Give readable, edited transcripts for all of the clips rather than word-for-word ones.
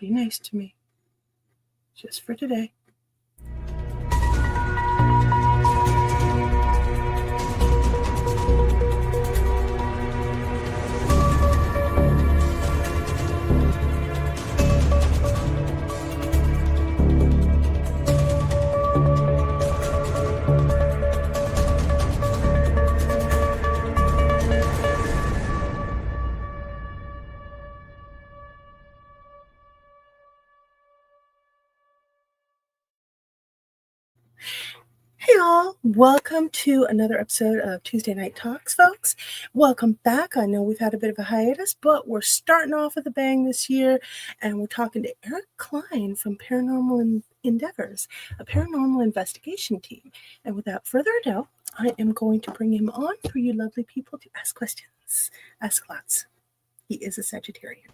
Be nice to me. Just for today. Hey all, welcome to another episode of Tuesday Night Talks, folks. Welcome back. I know we've had a bit of a hiatus, but we're starting off with a bang this year, and we're talking to Eric Kline from Paranormal Endeavors, a paranormal investigation team. And without further ado, I am going to bring him on for you lovely people to ask questions. Ask lots. He is a Sagittarian.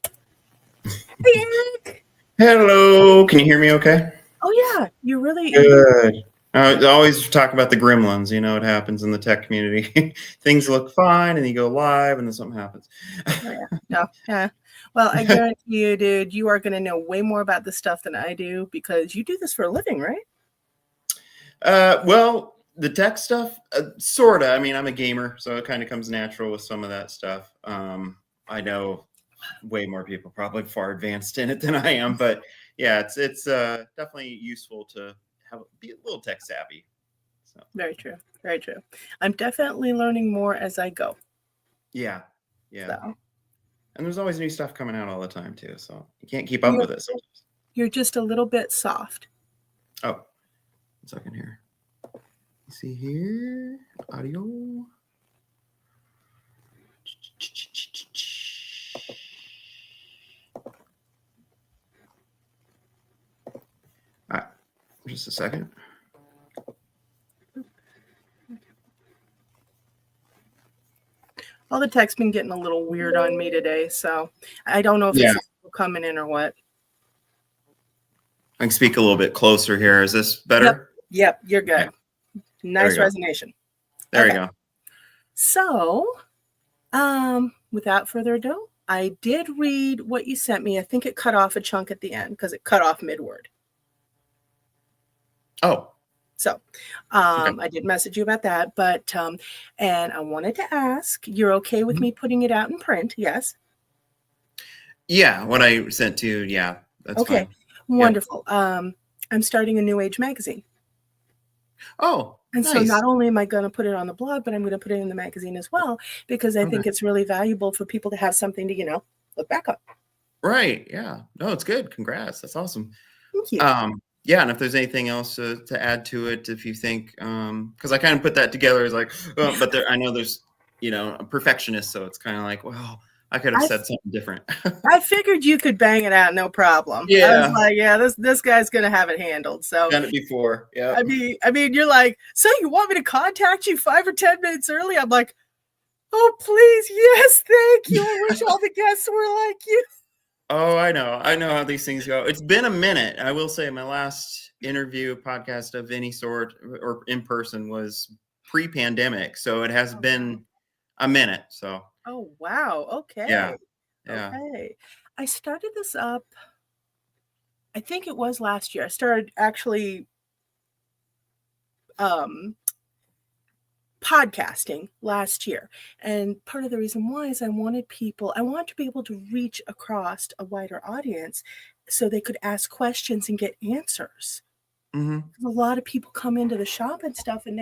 Hey, Eric! Hello. Can you hear me okay? Oh, yeah. You're really good. I always talk about the gremlins. You know what happens in the tech community. Things look fine, and you go live, and then something happens. Yeah. Well, I guarantee you, dude, you are going to know way more about this stuff than I do because you do this for a living, right? Well, the tech stuff, sort of. I mean, I'm a gamer, so it kind of comes natural with some of that stuff. I know way more people probably far advanced in it than I am, but yeah, it's definitely useful to be a little tech savvy. So. Very true. Very true. I'm definitely learning more as I go. Yeah. So. And there's always new stuff coming out all the time too, so you can't keep up with it sometimes. You're just a little bit soft. Oh, 1 second here. You see here, audio. All right, just a second. All the tech's been getting a little weird on me today, so I don't know if it's coming in or what. I can speak a little bit closer here. Is this better? Yep, you're good. Yeah. Nice resonation. There you go. So, without further ado, I did read what you sent me. I think it cut off a chunk at the end because it cut off mid-word. Oh. So, okay. I did message you about that, but, and I wanted to ask, you're okay with me putting it out in print? Yes. Yeah. What I sent to you. Yeah. That's okay. Fine. Wonderful. Yep. I'm starting a New Age magazine. Oh, and nice. So not only am I going to put it on the blog, but I'm going to put it in the magazine as well, because I think it's really valuable for people to have something to, look back on. Right. Yeah. No, it's good. Congrats. That's awesome. Thank you. Yeah, and if there's anything else to add to it, if you think, because I kind of put that together as like, but I know there's, a perfectionist, so it's kind of like, well, I could have said something different. I figured you could bang it out, no problem. Yeah, I was like, yeah, this guy's gonna have it handled. So done it before. Yeah. I mean, you're like, so you want me to contact you 5 or 10 minutes early? I'm like, oh please, yes, thank you. I wish all the guests were like you. Oh, I know how these things go. It's been a minute. I will say my last interview podcast of any sort or in person was pre-pandemic. So it has been a minute. So. Oh, wow. Okay. Yeah. Okay. I started this up, I think it was last year. I started actually podcasting last year, and part of the reason why is I wanted to be able to reach across a wider audience so they could ask questions and get answers. Mm-hmm. A lot of people come into the shop and stuff, and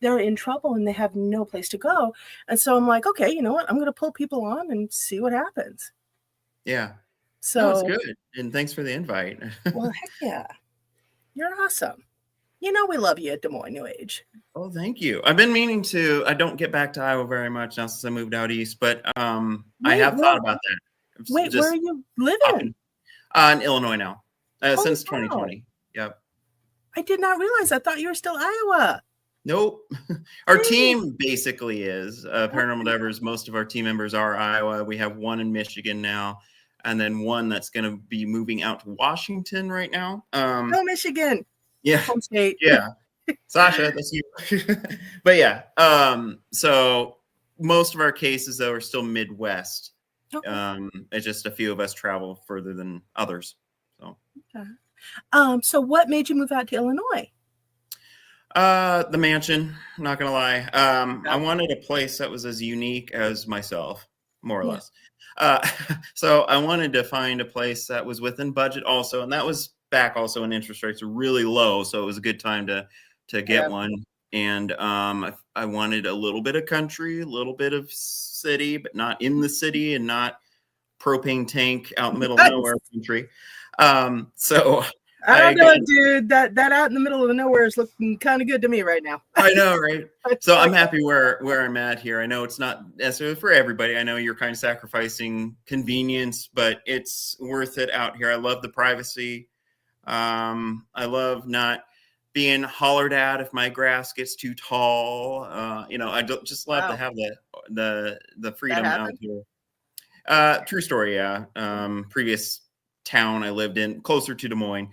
they're in trouble and they have no place to go, and so I'm like, okay, you know what, I'm going to pull people on and see what happens. Yeah, so it's good, and thanks for the invite. Well, heck yeah, you're awesome. We love you at Des Moines New Age. Oh, thank you. I've been meaning to. I don't get back to Iowa very much now since I moved out east, but I have thought about that. Wait, where are you living? In Illinois now, since 2020. Yep. I did not realize. I thought you were still Iowa. Nope. Our team basically is Paranormal Endeavors. Most of our team members are Iowa. We have one in Michigan now, and then one that's going to be moving out to Washington right now. Go Michigan. Yeah. Home state. Yeah. Sasha, that's you. But yeah. So most of our cases though are still Midwest. Okay. It's just a few of us travel further than others. Okay. So what made you move out to Illinois? The mansion, I'm not gonna lie. I Yeah. wanted a place that was as unique as myself, more or Yeah. less. Uh, so I wanted to find a place that was within budget also, and that was back also when interest rates were really low, so it was a good time to get Yeah. one. And I wanted a little bit of country, a little bit of city, but not in the city and not propane tank out in the middle of nowhere country. So I I don't know, got dude. That out in the middle of nowhere is looking kind of good to me right now. I know, right? It's So I'm like, happy where I'm at here. I know it's not necessarily for everybody. I know you're kind of sacrificing convenience, but it's worth it out here. I love the privacy. I love not being hollered at if my grass gets too tall. I just love to wow, have the that freedom out happened. here. True story, yeah. Previous town I lived in, closer to Des Moines,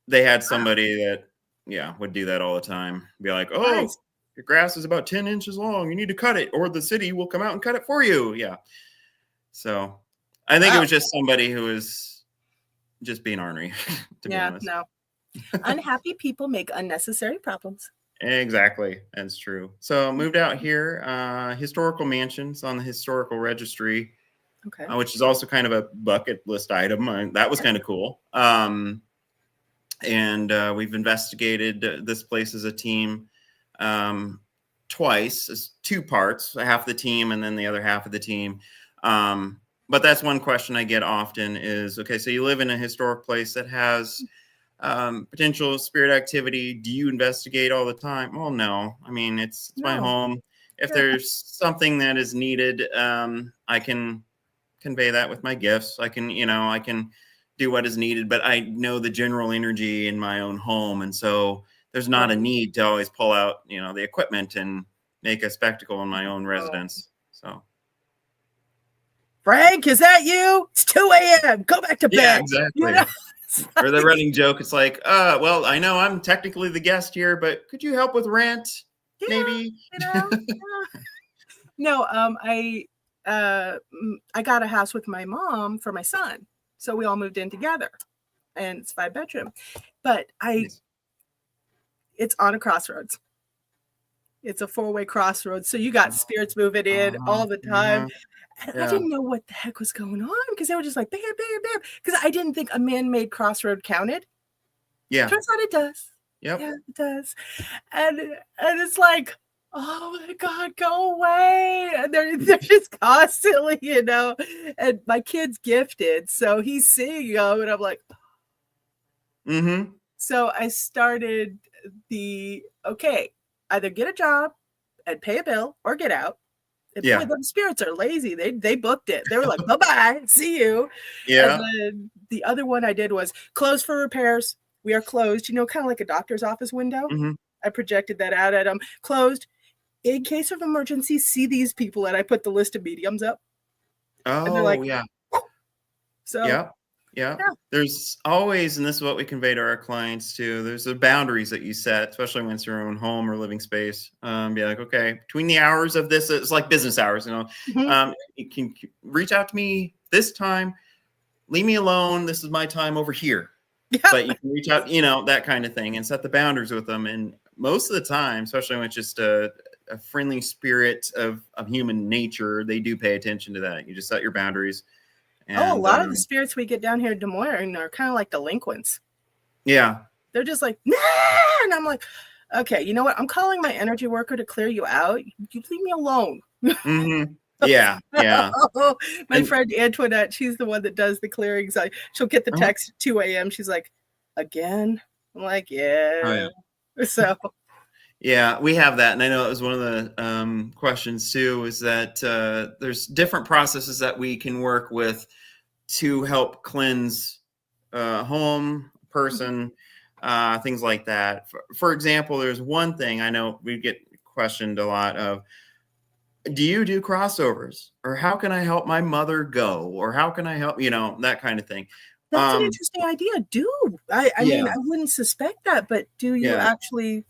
they had Wow, somebody that, yeah, would do that all the time. Be like, nice. "Oh, your grass is about 10 inches long. You need to cut it, or the city will come out and cut it for you." Yeah. So I think it Wow. was just somebody who was just being ornery, to be Yeah. honest. No. Unhappy people make unnecessary problems. Exactly. That's true. So moved out here, historical mansions on the historical registry, Okay. which is also kind of a bucket list item. That was kind of cool. And we've investigated this place as a team twice, as two parts, half the team and then the other half of the team. But that's one question I get often is, okay, so you live in a historic place that has potential spirit activity. Do you investigate all the time? Well, no. I mean, it's my No. home. If Yeah. there's something that is needed, I can convey that with my gifts. I can do what is needed, but I know the general energy in my own home. And so there's not a Oh, need to always pull out, the equipment and make a spectacle in my own oh. residence. So Frank, is that you? It's 2 a.m. Go back to yeah, bed. You know? exactly. It's Or the like, running joke, it's like, well, I know I'm technically the guest here, but could you help with rent? yeah, Maybe. yeah. No, I got a house with my mom for my son. So we all moved in together. And it's 5 bedroom. But Nice. it's on a crossroads. It's a 4-way crossroads. So you got spirits moving in Uh-huh, all the time. uh-huh, And I yeah. didn't know what the heck was going on because they were just like bam, bam, bam. Because I didn't think a man-made crossroad counted. Yeah. Turns out it does. Yep. Yeah, it does. And it's like, oh my God, go away. And they're just constantly, and my kid's gifted. So he's seeing them, and I'm like, Mm-hmm. so I started okay, either get a job and pay a bill or get out. And boy, Yeah. them spirits are lazy. They booked it. They were like, bye-bye, see you. And Yeah. then the other one I did was closed for repairs. We are closed, kind of like a doctor's office window. Mm-hmm. I projected that out at them. Closed. In case of emergency, see these people. And I put the list of mediums up. And they're Oh, like, yeah. so, Yeah. Yeah. yeah. There's always, and this is what we convey to our clients too. There's the boundaries that you set, especially when it's your own home or living space. Be like, okay, between the hours of this, it's like business hours, Mhm. you can reach out to me this time, leave me alone. This is my time over here. Yeah. But you can reach out, that kind of thing and set the boundaries with them. And most of the time, especially when it's just a friendly spirit of human nature, they do pay attention to that. You just set your boundaries. Oh, a And lot of the spirits we get down here in Des Moines are kind of like delinquents. yeah. They're just like, nah! And I'm like, okay, you know what? I'm calling my energy worker to clear you out. You leave me alone. Mm-hmm. Yeah. Yeah. My And friend Antoinette, she's the one that does the clearings. She'll get the uh-huh. text at 2 a.m. She's like, again? I'm like, Oh, yeah. yeah. So, Yeah, we have that. And I know it was one of the questions too, is that there's different processes that we can work with to help cleanse home, person, things like that. For example, there's one thing I know we get questioned a lot of, do you do crossovers? Or how can I help my mother go? Or how can I help, that kind of thing. that's an Um, interesting idea. Do I mean, yeah, I wouldn't suspect that, but do you yeah. actually?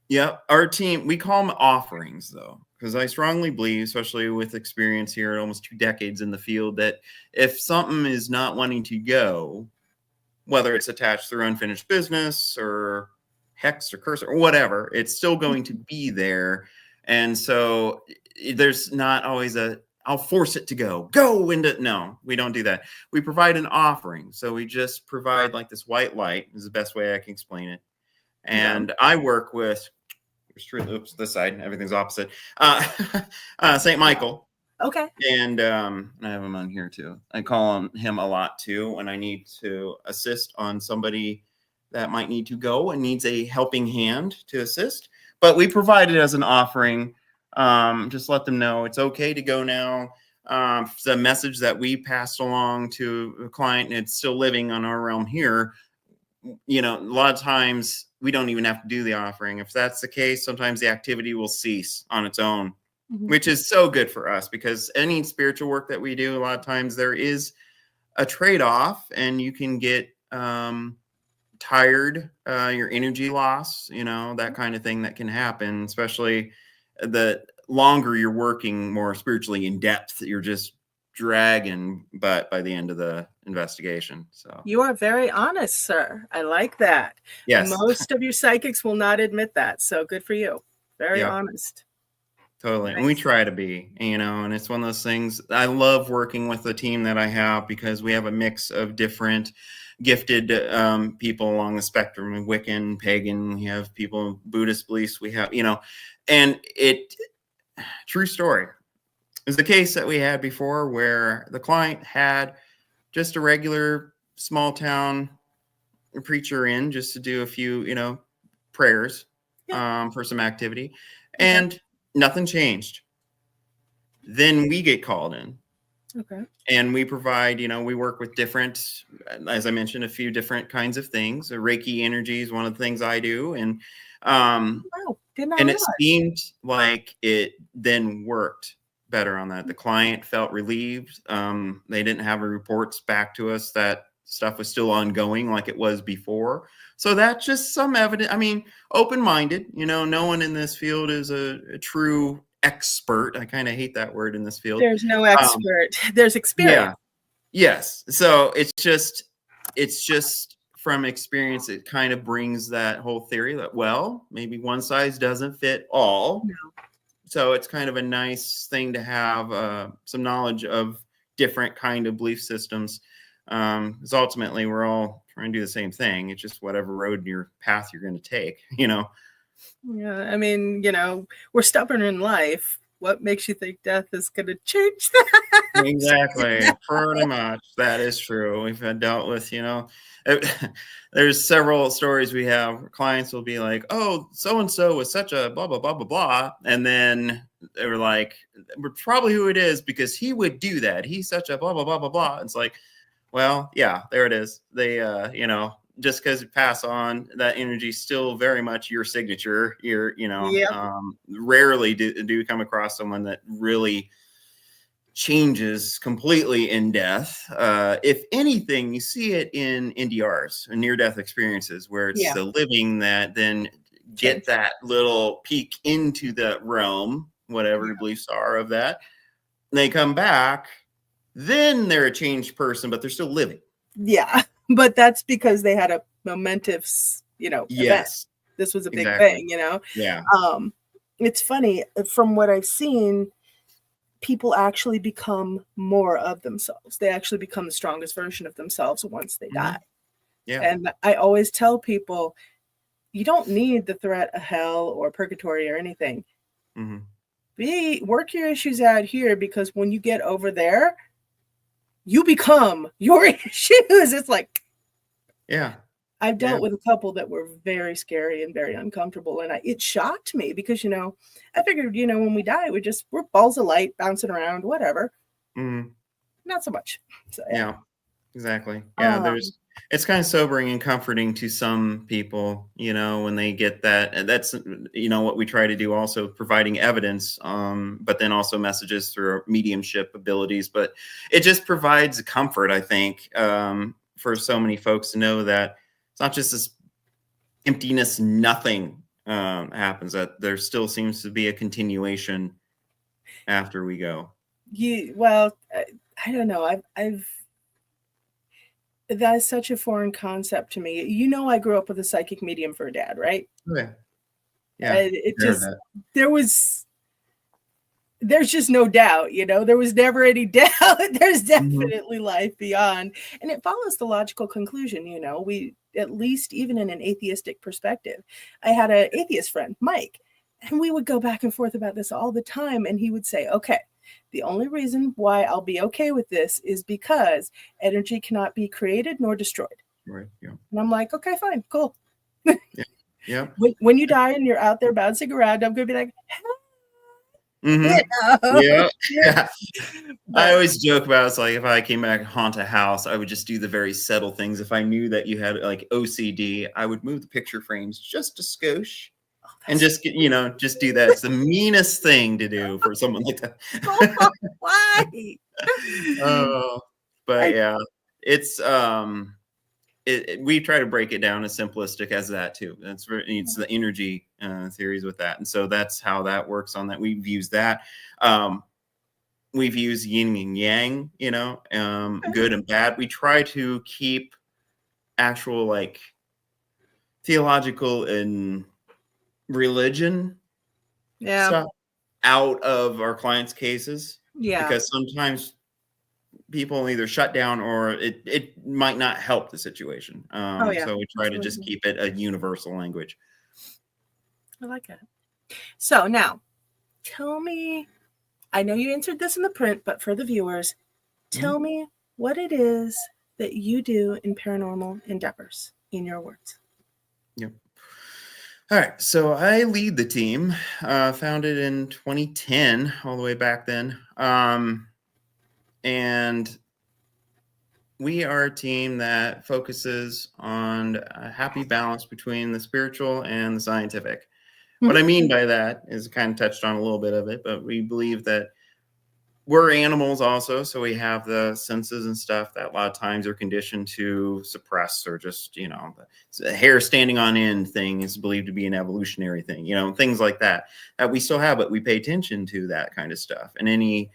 Yeah, our team, we call them offerings though, because I strongly believe, especially with experience here, almost 2 decades in the field, that if something is not wanting to go, whether it's attached through unfinished business or hex or curse or whatever, it's still going to be there. And so there's not always I'll force it to go into, no, we don't do that. We provide an offering. So we just provide like this white light is the best way I can explain it. Okay. And I work with, oops, this side, everything's opposite. St. Michael. Okay. And I have him on here too. I call on him a lot too when I need to assist on somebody that might need to go and needs a helping hand to assist. But we provide it as an offering. Just let them know it's okay to go now. The message that we passed along to a client, and it's still living on our realm here. You know, a lot of times we don't even have to do the offering. If that's the case, sometimes the activity will cease on its own, which is so good for us because any spiritual work that we do, a lot of times there is a trade-off and you can get tired, your energy loss, you know, that kind of thing that can happen, especially the longer you're working more spiritually in depth, you're just dragging butt by the end of the investigation. So You are very honest, sir. I like that. yes. Most of you psychics will not admit that. So good for you. Very Yep. honest. Totally. Nice. And we try to be, you know, and it's one of those things. I love working with the team that I have because we have a mix of different gifted people along the spectrum, Wiccan, pagan, we have people, Buddhist beliefs, we have, you know, and true story is the case that we had before where the client had just a regular small town preacher in just to do a few, you know, prayers for some activity. And nothing changed. Then we get called in. Okay. And we provide, you know, we work with different, as I mentioned, a few different kinds of things. Reiki energy is one of the things I do. And Wow. Did not and realize. it seemed like it then worked better on that. The client felt relieved. They didn't have reports back to us that stuff was still ongoing like it was before. So that's just some evidence. I mean, open-minded, you know, no one in this field is a true expert. I kind of hate that word in this field. There's no expert. There's experience. Yeah. Yes. So it's just from experience, it kind of brings that whole theory that, well, maybe one size doesn't fit all. No. So it's kind of a nice thing to have some knowledge of different kind of belief systems. Because ultimately we're all trying to do the same thing. It's just whatever road in your path you're going to take, you know? Yeah. I mean, you know, we're stubborn in life. What makes you think death is going to change that? Exactly. Pretty much. That is true. We've had dealt with, you know, there's several stories we have where clients will be like, oh, so-and-so was such a blah, blah, blah, blah, blah. And then they were like, we're probably who it is because he would do that. He's such a blah, blah, blah, blah, blah. It's like, well, yeah, there it is. They, you know, just because you pass on, that energy still very much your signature. You're, you know, rarely do come across someone that really changes completely in death. If anything, you see it in NDRs, near-death experiences, where it's the living that then get that little peek into the realm, whatever your beliefs are of that. They come back, then they're a changed person, but they're still living. Yeah, but that's because they had a momentous, you know, event. This was a big thing, you know? Yeah. It's funny, from what I've seen, people actually become more of themselves. They actually become the strongest version of themselves once they die. Yeah. And I always tell people, you don't need the threat of hell or purgatory or anything. Work your issues out here, because when you get over there, you become your issues. It's like, yeah. I've dealt with a couple that were very scary and very uncomfortable. And it shocked me because, you know, I figured, you know, when we die, we're balls of light bouncing around, whatever. Not so much. So, yeah, exactly. Yeah. It's kind of sobering and comforting to some people, you know, when they get that. And that's, you know, what we try to do also, providing evidence, but then also messages through our mediumship abilities. But it just provides comfort, I think, for so many folks to know that it's not just this emptiness, nothing happens, that there still seems to be a continuation after we go. Well, I don't know. That is such a foreign concept to me. You know, I grew up with a psychic medium for a dad, right? Okay. Yeah. And it I heard just, that. there's just no doubt, there was never any doubt. There's Mhm. definitely life beyond. And it follows the logical conclusion, we, at least even in an atheistic perspective. I had an atheist friend, Mike, and we would go back and forth about this all the time. And he would say, okay, the only reason why I'll be okay with this is because energy cannot be created nor destroyed. Right. Yeah. And I'm like, okay, fine, cool. Yeah. Yeah. When you die and you're out there bouncing around, I'm going to be like, Mm-hmm. you know? Yeah. Yeah. I But always joke about it's like if I came back and haunt a house, I would just do the very subtle things. If I knew that you had like OCD, I would move the picture frames just a skosh and just just do that. It's the meanest thing to do for someone like that. why? Oh, but I, yeah, it's we try to break it down as simplistic as that too. It's the energy theories with that, and so that's how that works on that. We've used that. We've used yin and yang, good and bad. We try to keep actual like theological and religion yeah, stuff out of our clients' cases yeah. because sometimes people either shut down or it might not help the situation. Oh, yeah. So we try to just Absolutely. keep it a universal language. I like it. So now, tell me, I know you answered this in the print, but for the viewers, tell me what it is that you do in paranormal endeavors, in your words. Yep. All right. So I lead the team, founded in 2010, all the way back then. And we are a team that focuses on a happy balance between the spiritual and the scientific. What I mean by that is kind of touched on a little bit of it, but we believe that we're animals also, so we have the senses and stuff that a lot of times are conditioned to suppress or just, the hair standing on end thing is believed to be an evolutionary thing, things like that we still have, but we pay attention to that kind of stuff and any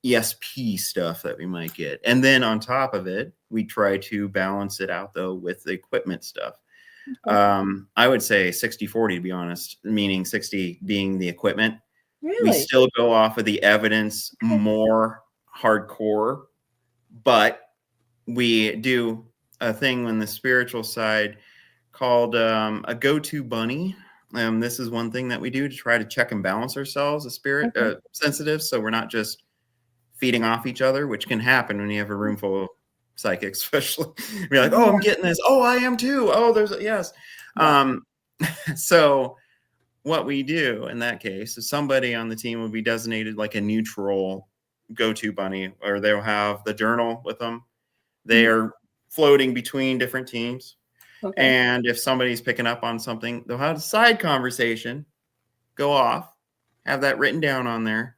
ESP stuff that we might get. And then on top of it, we try to balance it out though with the equipment stuff. I would say 60-40 to be honest, meaning 60 being the equipment. We Really? still go off of the evidence more hardcore, but we do a thing on the spiritual side called a go-to bunny. This is one thing that we do to try to check and balance ourselves as spirit sensitive, so we're not just feeding off each other, which can happen when you have a room full of psychics, especially. You're like, oh, I'm getting this. Oh, I am too. Oh, there's yes. So what we do in that case is somebody on the team will be designated like a neutral go-to bunny, or they'll have the journal with them. They are floating between different teams. Okay. And if somebody's picking up on something, they'll have a side conversation, go off, have that written down on there.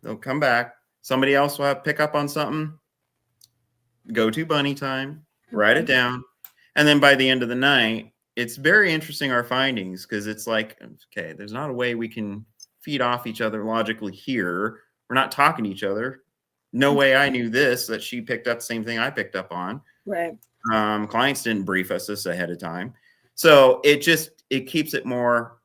They'll come back. Somebody else will have pick up on something, go to bunny time, write it down. And then by the end of the night, it's very interesting, our findings, because it's like, okay, there's not a way we can feed off each other logically here. We're not talking to each other. No way I knew this, that she picked up the same thing I picked up on. Right. Clients didn't brief us this ahead of time. So it keeps it more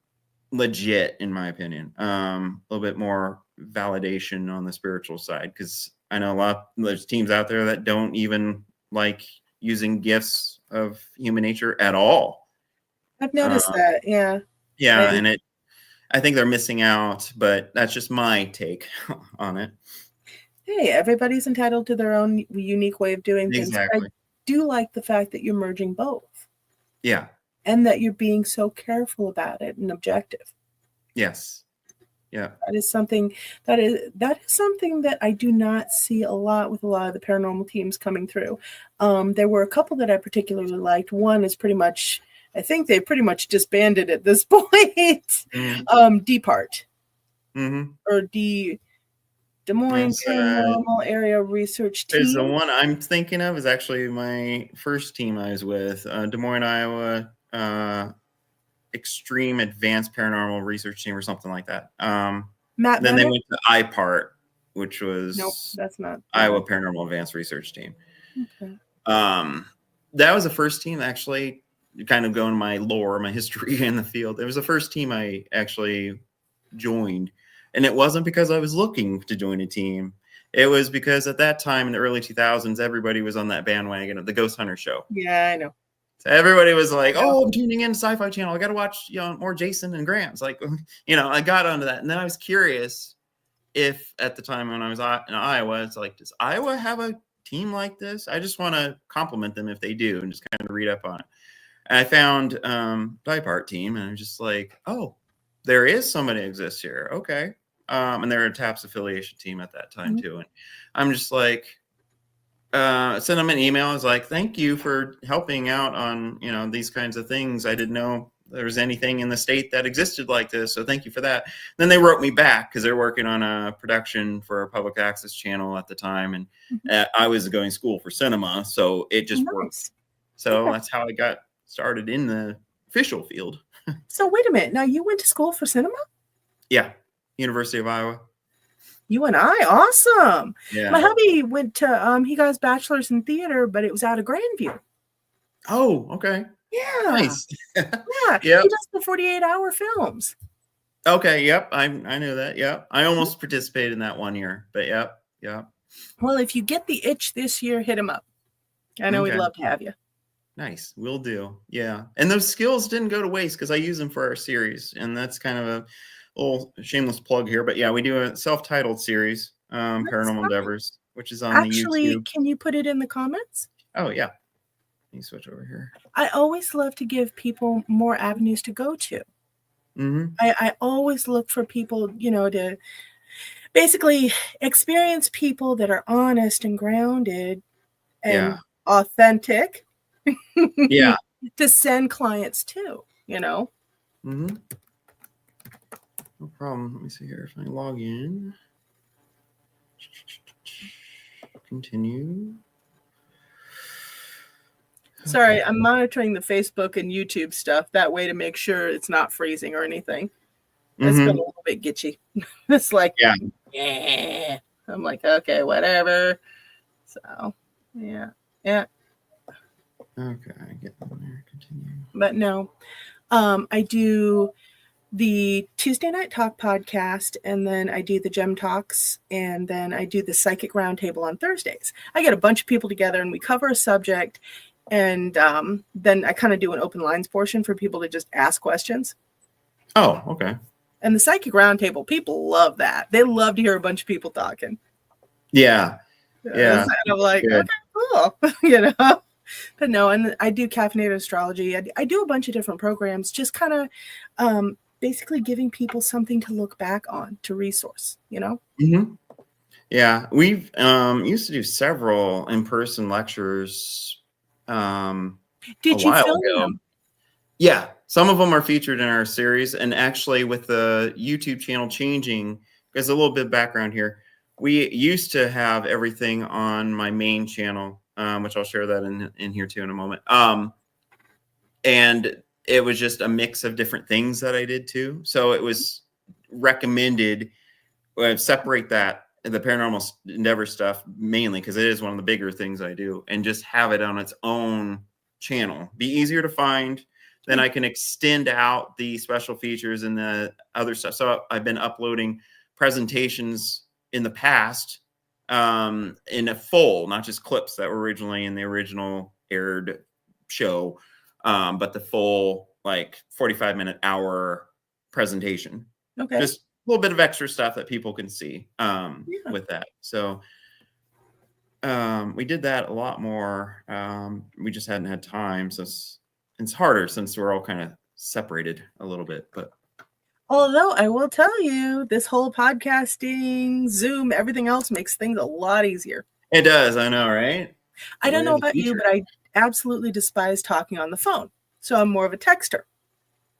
legit, in my opinion. A little bit more validation on the spiritual side, because I know there's teams out there that don't even like using gifts of human nature at all. I've noticed that. Yeah. Yeah. And I think they're missing out, but that's just my take on it. Hey, everybody's entitled to their own unique way of doing things. Exactly. I do like the fact that you're merging both. Yeah. And that you're being so careful about it and objective. Yes. Yeah. That is something that I do not see a lot with a lot of the paranormal teams coming through. There were a couple that I particularly liked. One is I think they pretty much disbanded at this point. Depart. Or Des Moines Paranormal Area Research Team. There's the one I'm thinking of is actually my first team I was with, Des Moines, Iowa, Extreme Advanced Paranormal Research Team or something like that. Then they went to IPART, which was nope, that's not Iowa Paranormal Advanced Research Team. Okay. that was the first team actually, kind of going my lore, my history in the field. It was the first team I actually joined. And it wasn't because I was looking to join a team. It was because at that time in the early 2000s, everybody was on that bandwagon of the Ghost Hunter show. Yeah, I know. So everybody was like, "Oh, I'm tuning in to Sci-Fi Channel. I got to watch, more Jason and Grant." It's like, I got onto that, and then I was curious if at the time when I was in Iowa, it's like, does Iowa have a team like this? I just want to compliment them if they do, and just kind of read up on it. And I found Die Part Team, and I'm just like, oh, there is somebody exists here. Okay, and they're a TAPS affiliation team at that time too, and I'm just like. Sent them an email. I was like, thank you for helping out on, these kinds of things. I didn't know there was anything in the state that existed like this. So thank you for that. Then they wrote me back because they're working on a production for a public access channel at the time. And I was going to school for cinema. So it just worked. So that's how I got started in the official field. So wait a minute. Now you went to school for cinema? Yeah. University of Iowa. You and I, awesome. Yeah. My hubby went to, he got his bachelor's in theater, but it was out of Grandview. Oh, okay. Yeah. Nice. Yeah. Yep. He does the 48-hour films. Okay. Yep. I knew that. Yep. I almost participated in that one year, but yep. Well, if you get the itch this year, hit him up. I know we'd love to have you. Nice. Will do. Yeah. And those skills didn't go to waste because I use them for our series. And that's kind of a little shameless plug here. But yeah, we do a self-titled series, Paranormal Endeavors, which is on the YouTube. Can you put it in the comments? Oh, yeah. Let me switch over here. I always love to give people more avenues to go to. Mm-hmm. I always look for people, to basically experience people that are honest and grounded and authentic. Yeah. To send clients to, Mm-hmm. No problem. Let me see here. If I log in. Continue. Sorry, I'm monitoring the Facebook and YouTube stuff that way to make sure it's not freezing or anything. It's been a little bit gitchy. It's like, yeah. I'm like, okay, whatever. So, yeah. Okay, get on there. Continue. But no, I do the Tuesday Night Talk podcast, and then I do the Gem Talks, and then I do the Psychic Roundtable on Thursdays. I get a bunch of people together, and we cover a subject, and then I kind of do an open lines portion for people to just ask questions. Oh, okay. And the Psychic Roundtable, people love that. They love to hear a bunch of people talking. Yeah. Yeah. I'm like, okay, cool. But no, and I do caffeinated astrology. I do a bunch of different programs, just kind of basically giving people something to look back on, to resource, Mm-hmm. Yeah, we've used to do several in-person lectures Did a you while film ago. them? Yeah, some of them are featured in our series, and actually with the YouTube channel changing, there's a little bit of background here. We used to have everything on my main channel, which I'll share that in here too in a moment. And it was just a mix of different things that I did too. So it was recommended separate that, the paranormal endeavor stuff mainly because it is one of the bigger things I do, and just have it on its own channel. Be easier to find. Then I can extend out the special features and the other stuff. So I've been uploading presentations in the past in a full, not just clips that were originally in the original aired show, but the full 45-minute hour presentation. Okay. Just a little bit of extra stuff that people can see with that. So we did that a lot more. We just hadn't had time. So it's harder since we're all kind of separated a little bit. But although I will tell you, this whole podcasting, Zoom, everything else makes things a lot easier. It does. I know, right? I don't know about you, but I absolutely despise talking on the phone. So I'm more of a texter.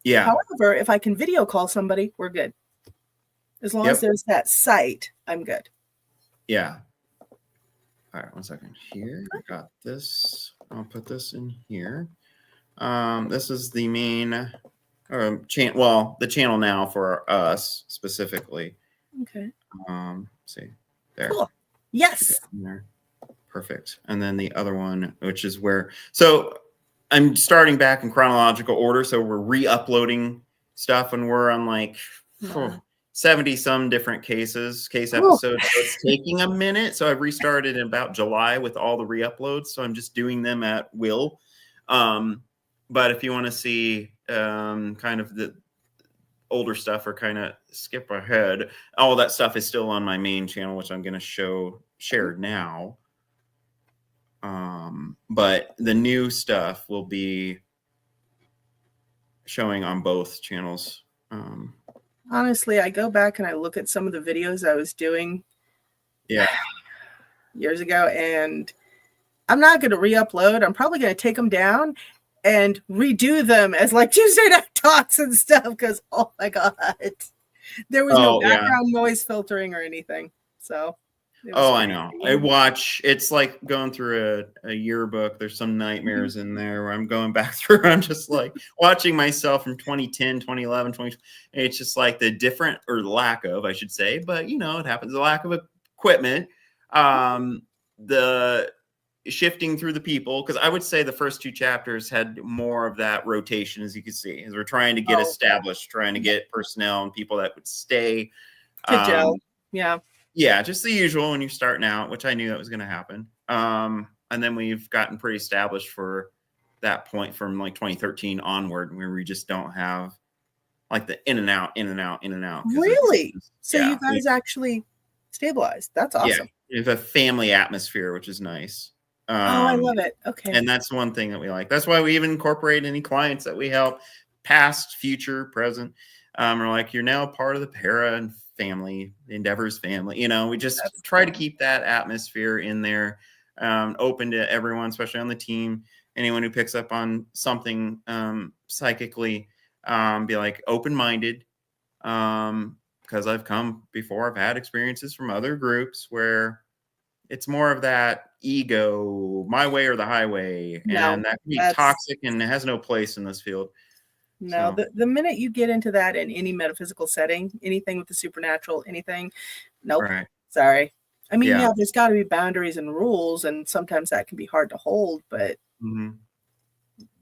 Yeah. However, if I can video call somebody, we're good. As long as there's that sight, I'm good. Yeah. All right, 1 second here. I got this. I'll put this in here. This is the main channel. Well, the channel now for us specifically. Okay. See there. Cool. Yes. There. Perfect. And then the other one, which is so I'm starting back in chronological order. So we're re-uploading stuff, and we're on like 70 some different case episodes. So it's taking a minute. So I've restarted in about July with all the re-uploads. So I'm just doing them at will. But if you want to see kind of the older stuff or kind of skip ahead, all that stuff is still on my main channel, which I'm going to share now. But the new stuff will be showing on both channels. Honestly, I go back and I look at some of the videos I was doing years ago, and I'm not going to re-upload. I'm probably going to take them down and redo them as like Tuesday Night Talks and stuff, because oh my god, there was no background noise filtering or anything. So I know. It's like going through a yearbook. There's some nightmares in there where I'm going back through. I'm just like watching myself from 2010, 2011, 20. It's just like the different, or lack of, I should say, but it happens. The lack of equipment, the shifting through the people, because I would say the first 2 chapters had more of that rotation, as you can see, as we're trying to get established, trying to get personnel and people that would stay. Yeah, just the usual when you're starting out, which I knew that was going to happen. And then we've gotten pretty established for that point from like 2013 onward, where we just don't have like the in and out. Really? So you guys actually stabilized. That's awesome. Yeah, we have a family atmosphere, which is nice. I love it. Okay. And that's one thing that we like. That's why we even incorporate any clients that we help, past, future, present. We're like, you're now part of the Para and family, Endeavors family. We just try to keep that atmosphere in there, open to everyone, especially on the team. Anyone who picks up on something psychically, be like open-minded, because I've come before. I've had experiences from other groups where it's more of that ego, my way or the highway, and that can be toxic and it has no place in this field. No, the minute you get into that in any metaphysical setting, anything with the supernatural, anything, nope. Right. Sorry. I mean, there's got to be boundaries and rules, and sometimes that can be hard to hold, but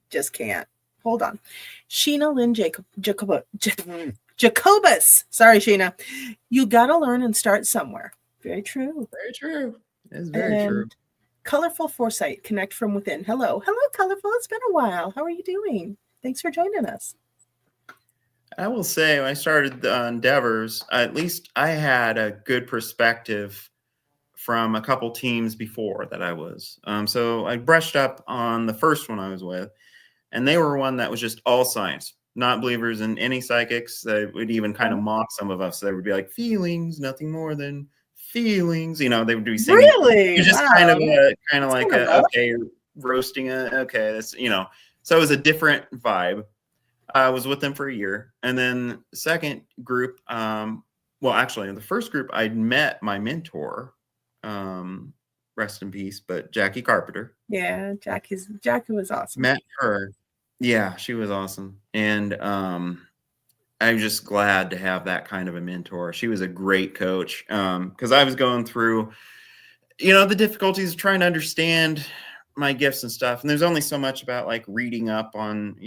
just can't. Hold on. Sheena Lynn Jacobus. Sorry, Sheena. You got to learn and start somewhere. Very true. Very true. It's very true. Colorful Foresight, connect from within. Hello, Colorful. It's been a while. How are you doing? Thanks for joining us. I will say, when I started Endeavors, at least I had a good perspective from a couple teams before that I was. So I brushed up on the first one I was with, and they were one that was just all science, not believers in any psychics. They would even kind of mock some of us. They would be like, feelings, nothing more than feelings. They would be saying, really? You're just kind of like, okay, you're roasting it. Okay, that's, So it was a different vibe. I was with them for a year. And then the second group, actually, in the first group, I'd met my mentor, rest in peace, but Jackie Carpenter. Yeah, Jackie was awesome. Met her. Yeah, she was awesome. And I'm just glad to have that kind of a mentor. She was a great coach, because I was going through, the difficulties of trying to understand my gifts and stuff. And there's only so much about like reading up on,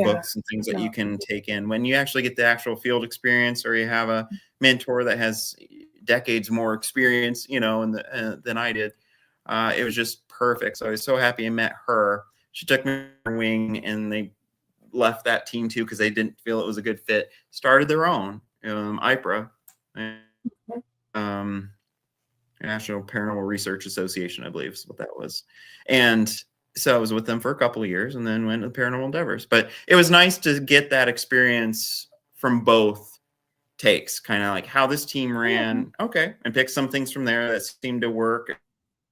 books and things that you can take in. When you actually get the actual field experience, or you have a mentor that has decades more experience, than I did, it was just perfect. So I was so happy I met her. She took me under her wing, and they left that team too because they didn't feel it was a good fit. Started their own, IPRA, National Paranormal Research Association, I believe is what that was. And so I was with them for a couple of years, and then went to Paranormal Endeavors. But it was nice to get that experience from both takes, kind of like how this team ran, and pick some things from there that seemed to work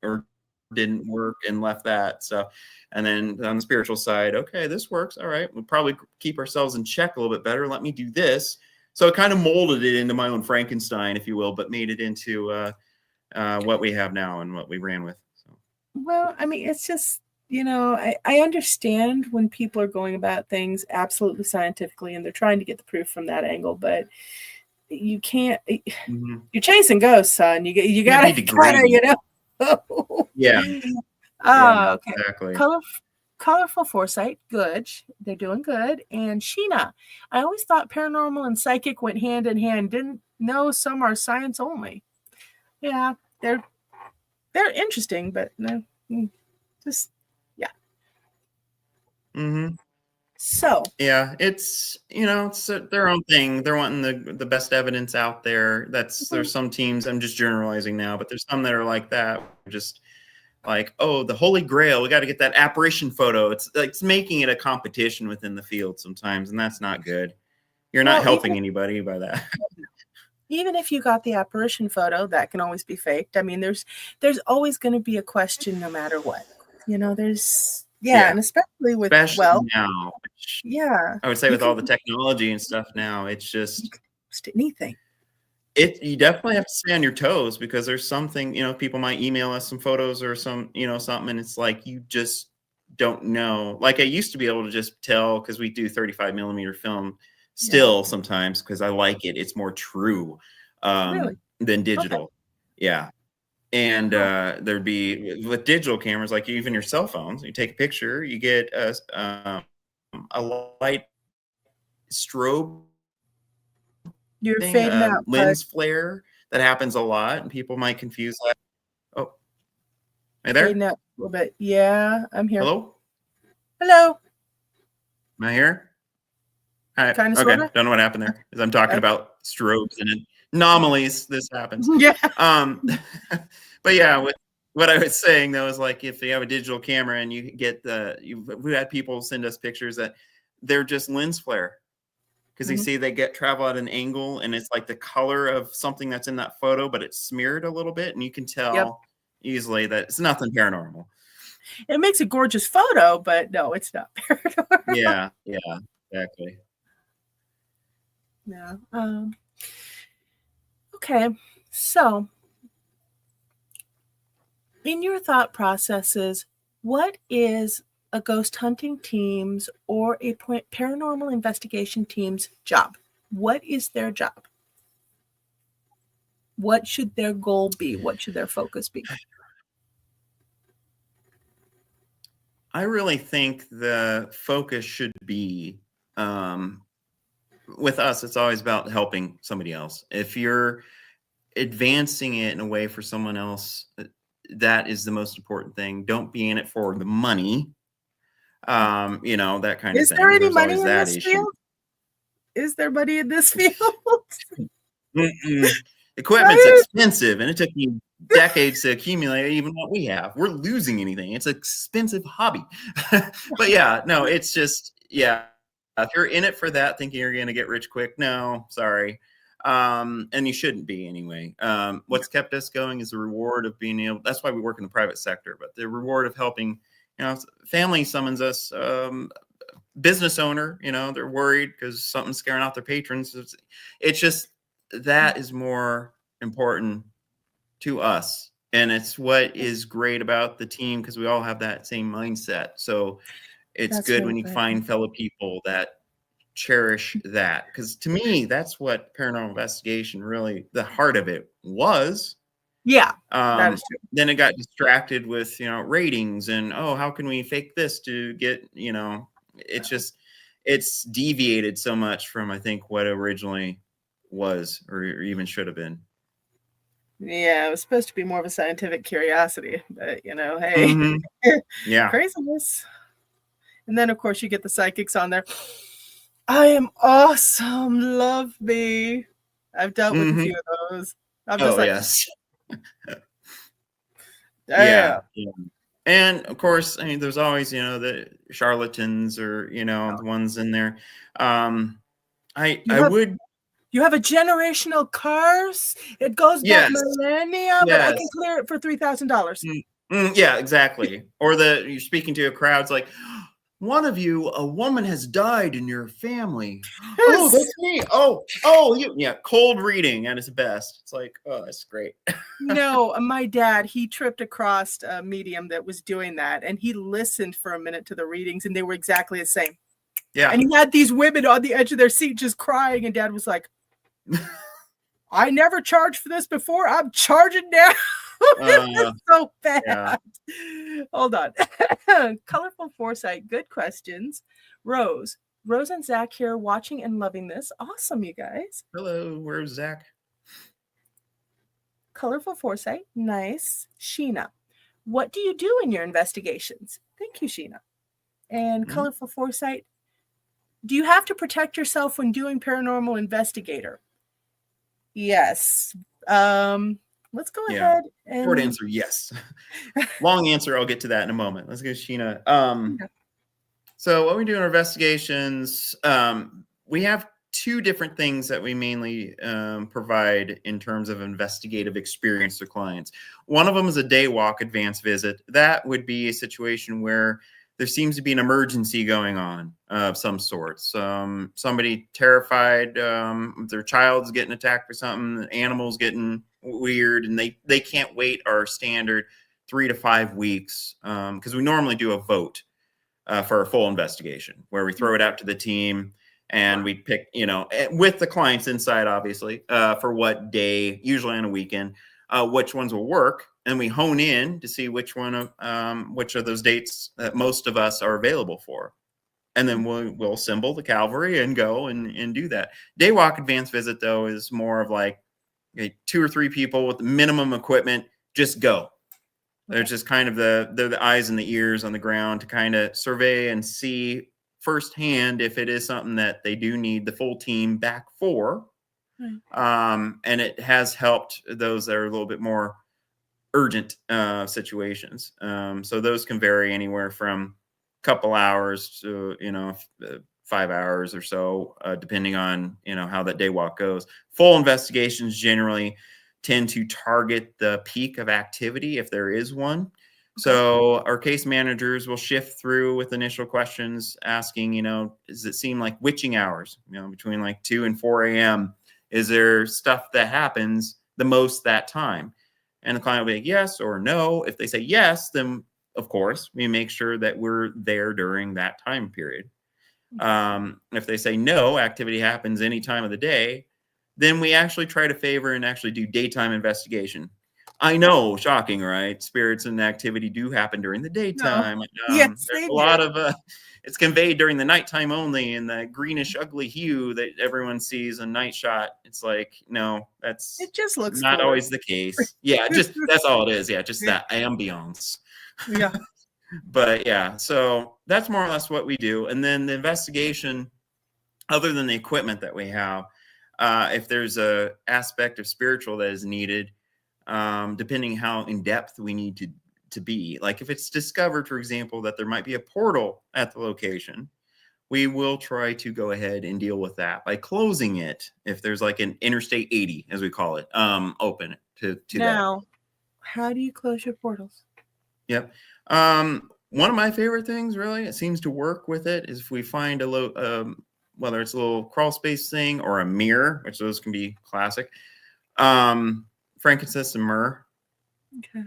or didn't work, and left that. So, and then on the spiritual side, this works. All right, we'll probably keep ourselves in check a little bit better. Let me do this. So it kind of molded it into my own Frankenstein, if you will, but made it into what we have now and what we ran with. So. Well, I mean, it's just, I understand when people are going about things absolutely scientifically and they're trying to get the proof from that angle, but you can't, you're chasing ghosts, son. You got to, Yeah. Yeah, Okay. exactly. Colorful Foresight, good. They're doing good. And Sheena, I always thought paranormal and psychic went hand in hand. Didn't know some are science only. Yeah, they're interesting, but no, just yeah. Mm-hmm. So, Yeah, it's it's their own thing. They're wanting the best evidence out there. There's some teams. I'm just generalizing now, but there's some that are like that. Just like, oh, the Holy Grail. We got to get that apparition photo. It's making it a competition within the field sometimes, and that's not good. You're not well, helping anybody by that. even if you got the apparition photo, that can always be faked. I mean, there's always going to be a question no matter what. There's Yeah, and especially with especially now. yeah, I would say you with all can the technology and stuff now, it's just post anything. you definitely have to stay on your toes because there's something, people might email us some photos or something, and it's like you just don't know. Like I used to be able to just tell because we do 35 millimeter film still sometimes because I like it. It's more true Really? than Okay. digital. Yeah. And there'd be with digital cameras, like even your cell phones, you take a picture, you get a light strobe You're thing, fading out, bud. lens flare that happens a lot, and people might confuse that. Oh, hey Fading there. out a little bit. Yeah, I'm here. Hello, Hello. am I here? Hi. Kind of, Okay, sort of. don't know what happened there. As I'm talking about strobes and anomalies, this happens. Yeah. But yeah, what I was saying though is like if you have a digital camera and you get we had people send us pictures that they're just lens flare because you see they travel at an angle and it's like the color of something that's in that photo, but it's smeared a little bit, and you can tell easily that it's nothing paranormal. It makes a gorgeous photo, but no, it's not paranormal. Yeah, exactly. Yeah. Okay. So, in your thought processes, what is a ghost hunting team's or a paranormal investigation team's job? What is their job? What should their goal be? What should their focus be? I really think the focus should be with us, it's always about helping somebody else. If you're advancing it in a way for someone else, that is the most important thing. Don't be in it for the money. That kind of Is thing. there any There's money always in that this issue. field? Is there money in this field? Equipment's expensive, and it took me decades to accumulate even what we have. We're losing anything. It's an expensive hobby. But yeah, no, it's just, yeah. If you're in it for that, thinking you're going to get rich quick, no, sorry. And you shouldn't be anyway. What's kept us going is the reward of being able, that's why we work in the private sector, but the reward of helping, family summons us, business owner, they're worried because something's scaring off their patrons. It's just, that is more important to us. And it's what is great about the team because we all have that same mindset. So it's good when you find fellow people that cherish that. Because to me, that's what paranormal investigation really, the heart of it was. Yeah, that is true. Then it got distracted with, ratings and, oh, how can we fake this to get, it's just, it's deviated so much from, I think, what originally was or even should have been. Yeah, it was supposed to be more of a scientific curiosity, but hey, Yeah, craziness. And then, of course, you get the psychics on there. I am awesome. Love me. I've dealt with a few of those. I'm just yes. Yeah. And of course, I mean, there's always, the charlatans or, the ones in there. You have a generational curse. It goes back millennia, but I can clear it for $3,000. Yeah, exactly. Or you're speaking to a crowd, it's like, one of you, a woman has died in your family. Oh, that's me. Oh, cold reading at its best. It's like, oh, that's great. No, my dad, he tripped across a medium that was doing that, and he listened for a minute to the readings, and they were exactly the same. Yeah. And he had these women on the edge of their seat just crying, and Dad was like, I never charged for this before. I'm charging now. Uh, So yeah. bad. Hold on. Colorful Foresight. Good questions. Rose. Rose and Zach here watching and loving this. Awesome, you guys. Hello, where's Zach? Colorful Foresight. Nice. Sheena. What do you do in your investigations? Thank you, Sheena. And Mhm. Colorful Foresight. Do you have to protect yourself when doing Paranormal Investigator? Yes. Let's go Yeah. ahead Short and answer, yes. Long answer, I'll get to that in a moment. Let's go, Sheena. So what we do in our investigations, we have two different things that we mainly provide in terms of investigative experience to clients. One of them is a day walk advance visit. That would be a situation where there seems to be an emergency going on of some sort. Somebody terrified, their child's getting attacked or something, the animal's getting weird, and they can't wait our standard 3 to 5 weeks because we normally do a vote for a full investigation where we throw it out to the team and we pick, with the client's insight, obviously, for what day, usually on a weekend, which ones will work. And we hone in to see which of those dates that most of us are available for. And then we'll assemble the cavalry and go and do that. Day walk advance visit, though, is more of like 2 or 3 people with minimum equipment, just go. They're just kind of they're the eyes and the ears on the ground to kind of survey and see firsthand if it is something that they do need the full team back for. And it has helped those that are a little bit more urgent situations. So those can vary anywhere from a couple hours to 5 hours or so, depending on how that day walk goes. Full investigations generally tend to target the peak of activity if there is one. Okay. So our case managers will shift through with initial questions asking, does it seem like witching hours, between like 2 and 4 a.m.? Is there stuff that happens the most that time? And the client will be like, yes or no. If they say yes, then of course we make sure that we're there during that time period. If they say no, activity happens any time of the day, then we actually try to favor and actually do daytime investigation. I know, shocking, right? Spirits and activity do happen during the no. daytime. Yes, There's they a lot do. of it's conveyed during the nighttime only, and the greenish, ugly hue that everyone sees in night shot. It's like, no, that's It just looks not cooler. always the case. Yeah, just that's all it is. Yeah, just that ambiance. Yeah. But yeah, so that's more or less what we do. And then the investigation, other than the equipment that we have, if there's a aspect of spiritual that is needed, depending how in depth we need to be. Like if it's discovered, for example, that there might be a portal at the location, we will try to go ahead and deal with that by closing it. If there's like an Interstate 80, as we call it, open to that. Now, how do you close your portals? Yep. One of my favorite things, really, it seems to work with it, is if we find whether it's a little crawl space thing or a mirror, which those can be classic, frankincense and myrrh. Okay.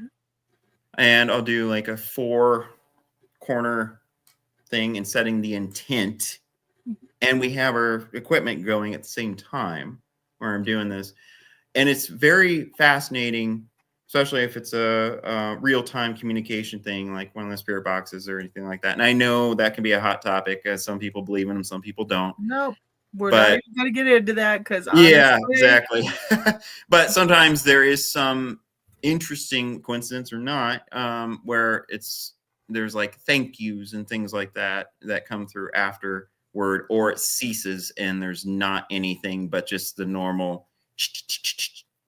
And I'll do like a 4-corner thing and setting the intent. And we have our equipment going at the same time where I'm doing this. And it's very fascinating, especially if it's a real-time communication thing, like one of the spirit boxes or anything like that. And I know that can be a hot topic, as some people believe in them, some people don't. Nope. We're not But even going to get into that because yeah, honestly, exactly. But sometimes there is some interesting coincidence or not, where there's like thank yous and things like that come through afterward, or it ceases and there's not anything but just the normal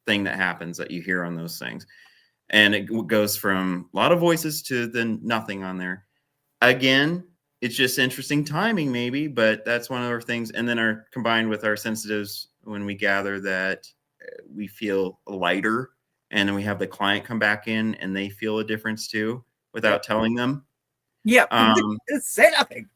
thing that happens that you hear on those things. And it goes from a lot of voices to then nothing on there. Again, it's just interesting timing maybe, but that's one of our things. And then combined with our sensitives, when we gather that we feel lighter, and then we have the client come back in and they feel a difference too without telling them. yep. Say nothing.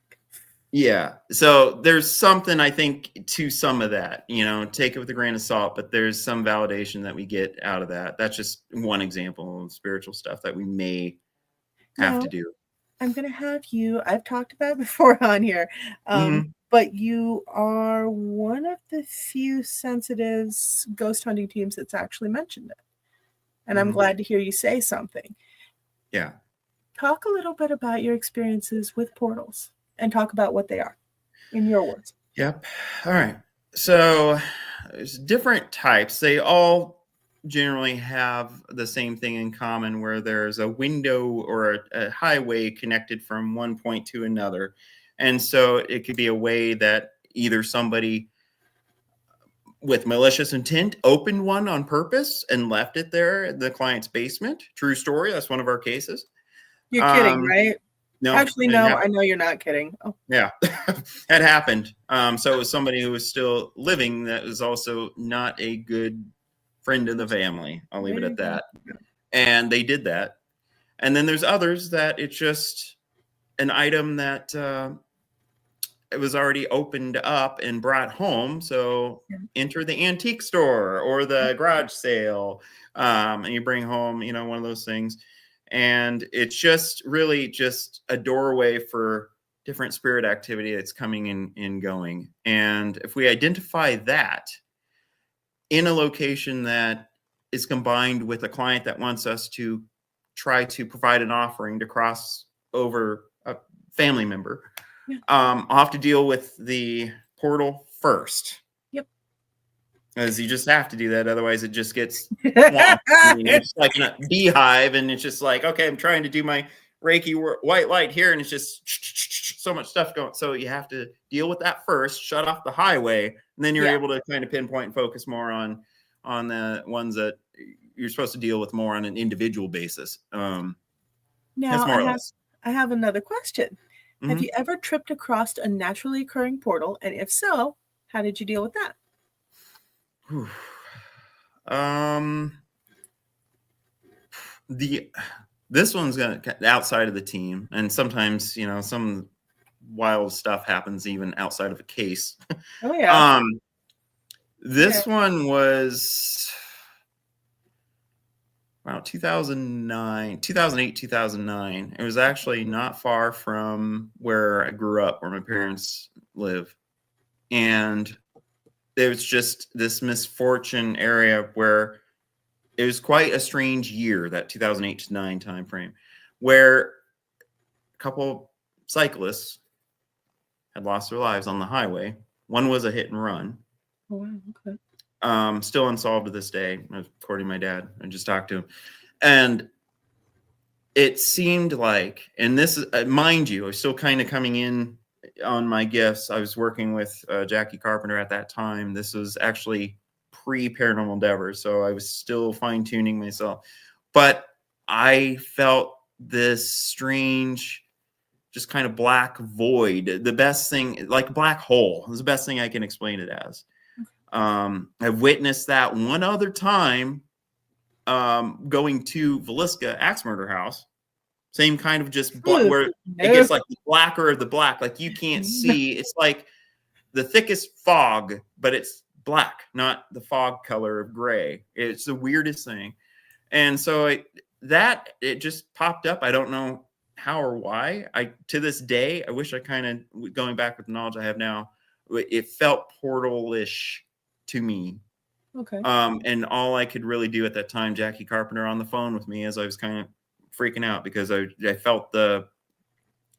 Yeah. So there's something, I think, to some of that, take it with a grain of salt, but there's some validation that we get out of that. That's just one example of spiritual stuff that we may have to do. I'm going to have you, I've talked about it before on here, but you are one of the few sensitives ghost hunting teams that's actually mentioned it. and I'm glad to hear you say something. Yeah. Talk a little bit about your experiences with portals and talk about what they are in your words. Yep. All right. So there's different types. They all generally have the same thing in common, where there's a window or a highway connected from one point to another. And so it could be a way that either somebody with malicious intent opened one on purpose and left it there in the client's basement. True story. That's one of our cases. You're kidding, right? No, Actually, it no, happened. I know you're not kidding. Oh. Yeah, that happened. So it was somebody who was still living that was also not a good friend of the family. I'll leave it at that. And they did that. And then there's others that it's just an item that it was already opened up and brought home. So enter the antique store or the garage sale, and you bring home, one of those things. And it's just really just a doorway for different spirit activity that's coming in and going. And if we identify that in a location that is combined with a client that wants us to try to provide an offering to cross over a family member, I'll have to deal with the portal first. Yep. Because you just have to do that. Otherwise, it just gets swamped. It's like in a beehive, and it's just like, okay, I'm trying to do my Reiki white light here, and it's just so much stuff going. So you have to deal with that first, shut off the highway, and then you're able to kind of pinpoint and focus more on the ones that you're supposed to deal with more on an individual basis. Now, I have another question. Mm-hmm. Have you ever tripped across a naturally occurring portal? And if so, how did you deal with that? This one's gonna outside of the team, and sometimes some wild stuff happens even outside of a case. Oh yeah. This one was around 2008, 2009. It was actually not far from where I grew up, where my parents live. And it was just this misfortune area where it was quite a strange year, that 2008 to 9 time frame, where a couple cyclists had lost their lives on the highway. One was a hit and run. Oh, wow. Okay. Still unsolved to this day, according to my dad. I just talked to him. And it seemed like, and this is, mind you, I was still kind of coming in on my gifts. I was working with Jackie Carpenter at that time. This was actually pre-Paranormal Endeavor, so I was still fine-tuning myself. But I felt this strange, just kind of black void. The best thing, like a black hole, is the best thing I can explain it as. I've witnessed that one other time going to Villisca Axe Murder House. Same kind of just where it gets like the blacker of the black. Like you can't see. It's like the thickest fog, but it's black, not the fog color of gray. It's the weirdest thing. And so it just popped up. I don't know how or why. To this day, I wish I kind of, going back with the knowledge I have now, it felt portal-ish to me. Okay. And all I could really do at that time, Jackie Carpenter on the phone with me, as I was kind of freaking out because I felt the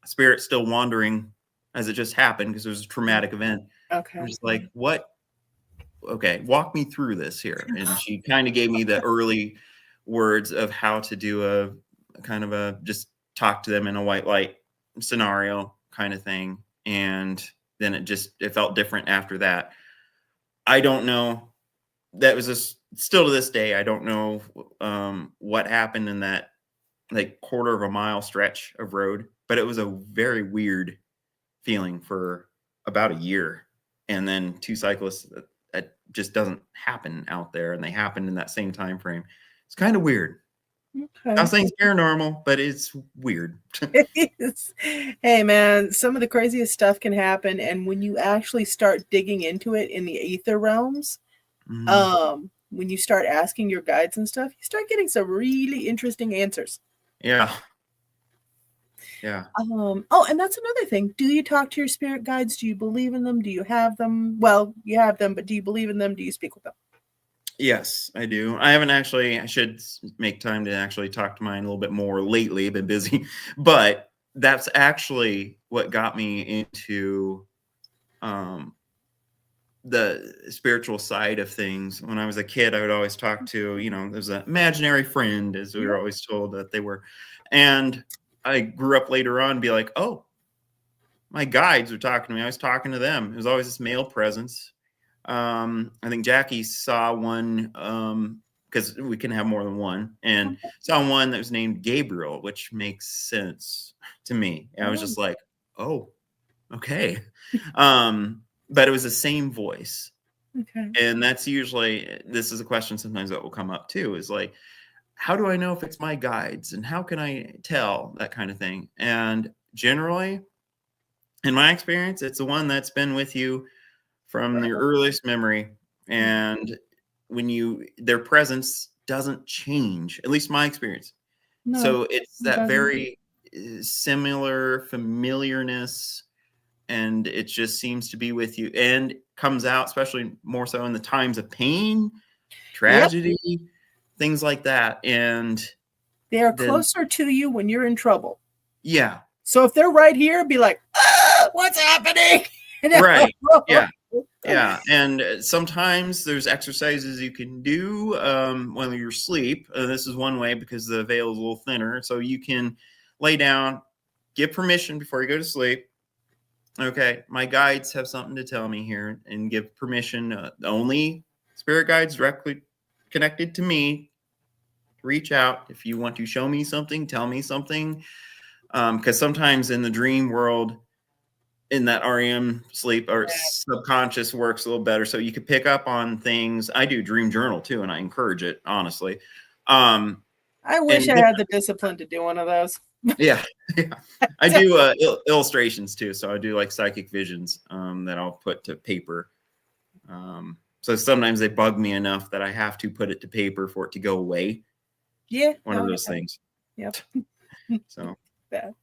spirit still wandering as it just happened because it was a traumatic event. Okay. I'm just like, what? Okay, walk me through this here. And she kind of gave me the early words of how to do a kind of a just talk to them in a white light scenario kind of thing. And then it felt different after that. I don't know. That was still to this day, I don't know what happened in that like quarter of a mile stretch of road, but it was a very weird feeling for about a year. And then two cyclists, that just doesn't happen out there, and they happened in that same time frame. It's kind of weird. Okay. I'm saying it's paranormal, but it's weird. It is. Hey man, some of the craziest stuff can happen, and when you actually start digging into it in the ether realms, when you start asking your guides and stuff, you start getting some really interesting answers. Yeah. Oh, and that's another thing. Do you talk to your spirit guides? Do you believe in them? Do you have them? Well, you have them, but do you believe in them? Do you speak with them? Yes, I do. I should make time to actually talk to mine a little bit more lately. I've been busy, but that's actually what got me into um, the spiritual side of things. When I was a kid, I would always talk to, there's an imaginary friend, as we were Yeah. always told that they were. And I grew up later on and be like, oh, my guides were talking to me. I was talking to them. It was always this male presence. I think Jackie saw one because we can have more than one, and saw one that was named Gabriel, which makes sense to me. I was just like, oh, okay. But it was the same voice. Okay. And that's usually, this is a question sometimes that will come up too, is like, how do I know if it's my guides and how can I tell, that kind of thing? And generally, in my experience, it's the one that's been with you from your earliest memory. And their presence doesn't change, at least my experience. No, So it's it that doesn't. very similar familiarness, and it just seems to be with you and comes out, especially more so in the times of pain, Yep. tragedy, things like that. And They are then, closer to you when you're in trouble. yeah, So if they're right here, be like, what's happening? right. Yeah. Yeah. And sometimes there's exercises you can do while you're asleep. This is one way because the veil is a little thinner. So you can lay down, give permission before you go to sleep. Okay, my guides have something to tell me here, and give permission. Only spirit guides directly connected to me. Reach out if you want to show me something, tell me something. Because sometimes in the dream world, in that REM sleep or subconscious works a little better. So you could pick up on things. I do dream journal too, and I encourage it, honestly. I wish I had the discipline to do one of those. Yeah. I do illustrations too. So I do like psychic visions that I'll put to paper. So sometimes they bug me enough that I have to put it to paper for it to go away. Yeah. One of those things. Yep. So that.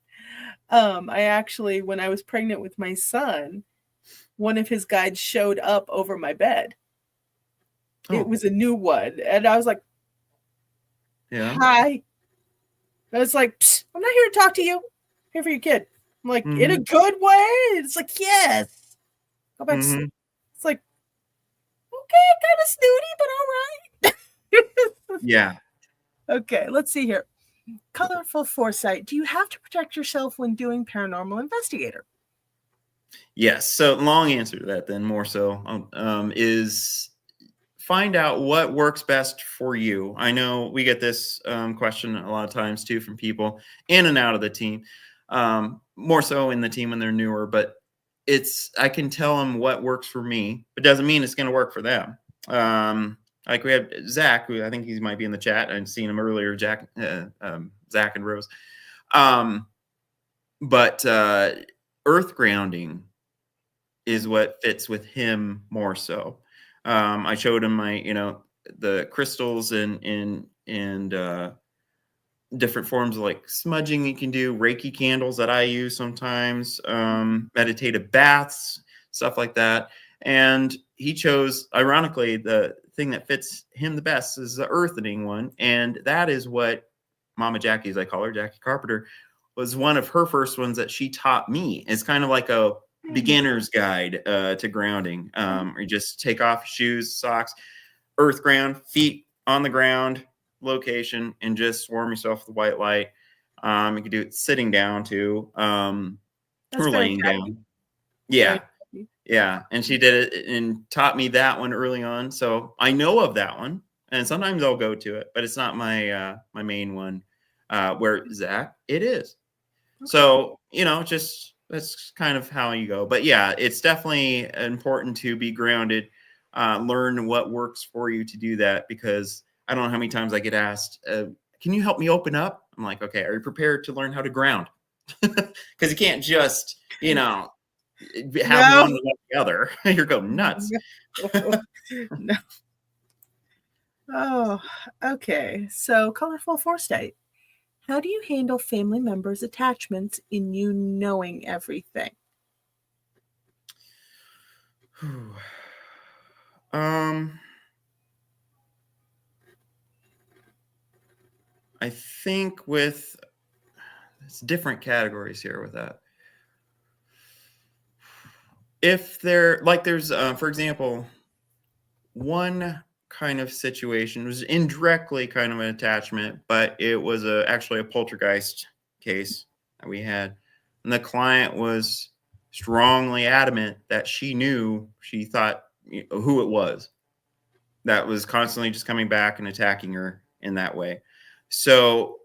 I actually, when I was pregnant with my son, one of his guides showed up over my bed. It was a new one. And I was like, yeah. Hi. I was like, I'm not here to talk to you. I'm here for your kid. I'm like, in a good way? It's like, yes. Go back to sleep. It's like, okay, kind of snooty, but all right. Yeah. Okay, let's see here. Colorful foresight. Do you have to protect yourself when doing Paranormal Investigator? Yes. So long answer to that then, more so, is find out what works best for you. I know we get this question a lot of times too from people in and out of the team, more so in the team when they're newer, but I can tell them what works for me, but doesn't mean it's going to work for them. Like we have Zach, who I think he might be in the chat. I've seen him earlier, Zach and Rose. But earth grounding is what fits with him more so. I showed him the crystals and different forms of like smudging you can do, Reiki candles that I use sometimes, meditative baths, stuff like that. And he chose, ironically, the thing that fits him the best is the earthening one. And that is what Mama Jackie, as I call her, Jackie Carpenter, was one of her first ones that she taught me. It's kind of like a beginner's guide to grounding. You just take off shoes, socks, earth ground, feet on the ground location, and just swarm yourself with white light. You can do it sitting down too, or laying down. Yeah. Yeah. And she did it and taught me that one early on. So I know of that one. And sometimes I'll go to it, but it's not my my main one. Where Zach, it is. Okay. So, just that's kind of how you go. But yeah, it's definitely important to be grounded, learn what works for you to do that, because I don't know how many times I get asked, can you help me open up? I'm like, okay, are you prepared to learn how to ground? Because you can't just, have one without the other. You're going nuts. No. Oh, okay. So, colorful foresight. How do you handle family members' attachments in you knowing everything? I think with it's different categories here with that. If they're like, there's, for example, one kind of situation was indirectly kind of an attachment, but it was actually a poltergeist case that we had. And the client was strongly adamant that she thought who it was that was constantly just coming back and attacking her in that way. So,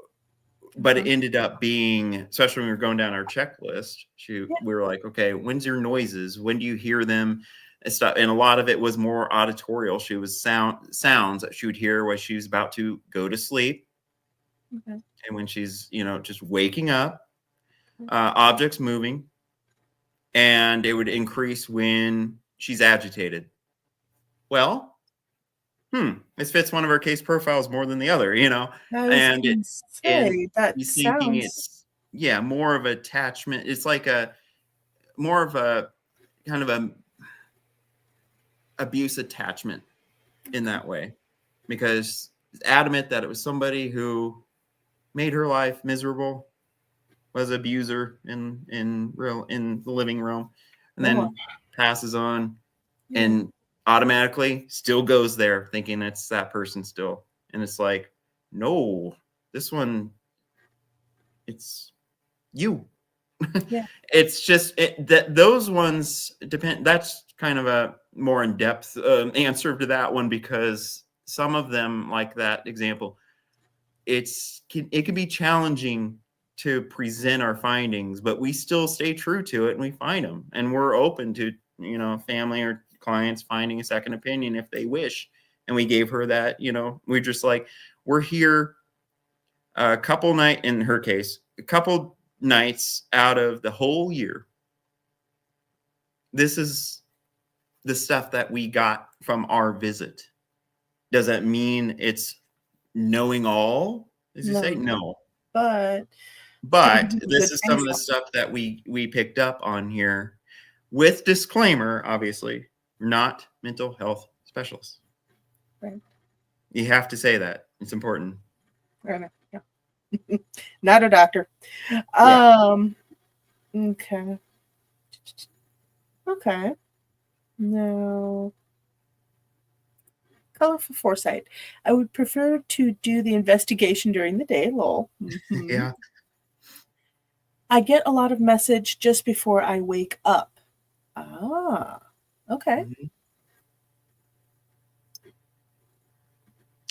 but it ended up being, especially when we were going down our checklist, we were like, okay, when's your noises? When do you hear them? And stuff. And a lot of it was more auditorial. She was sounds that she would hear when she was about to go to sleep. Okay. And when she's, just waking up, objects moving, and it would increase when she's agitated. Well, this fits one of our case profiles more than the other, and he's thinking it's more of attachment. It's like more of a kind of a abuse attachment in that way, because it's adamant that it was somebody who made her life miserable, was an abuser in the living room, and then passes on and automatically still goes there thinking it's that person still. And it's like, no, this one, it's you. Yeah. It's just that those ones depend. That's kind of a more in-depth answer to that one, because some of them, like that example, it can be challenging to present our findings, but we still stay true to it and we find them, and we're open to family or clients finding a second opinion if they wish. And we gave her that. We're just like, we're here a couple nights, in her case, a couple nights out of the whole year. This is the stuff that we got from our visit. Does that mean it's knowing all, as you say? No. But this is some of the stuff that we picked up on here, with disclaimer, obviously, not mental health specialists. Right. You have to say that. It's important. Right. Yeah. Not a doctor. Yeah. Okay. Okay. No. Colorful foresight. I would prefer to do the investigation during the day, lol. Mm-hmm. Yeah. I get a lot of message just before I wake up. Ah, okay. Mm-hmm.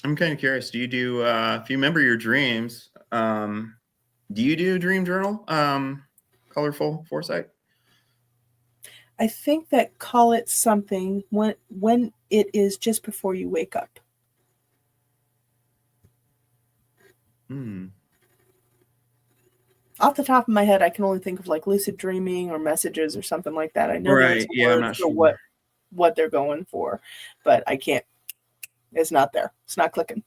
I'm kind of curious. Do you do, if you remember your dreams, do you do a dream journal? Colorful foresight? I think that call it something when it is just before you wake up. Off the top of my head, I can only think of like lucid dreaming or messages or something like that. I know there's I'm not sure what they're going for, but I can't. It's not there. It's not clicking.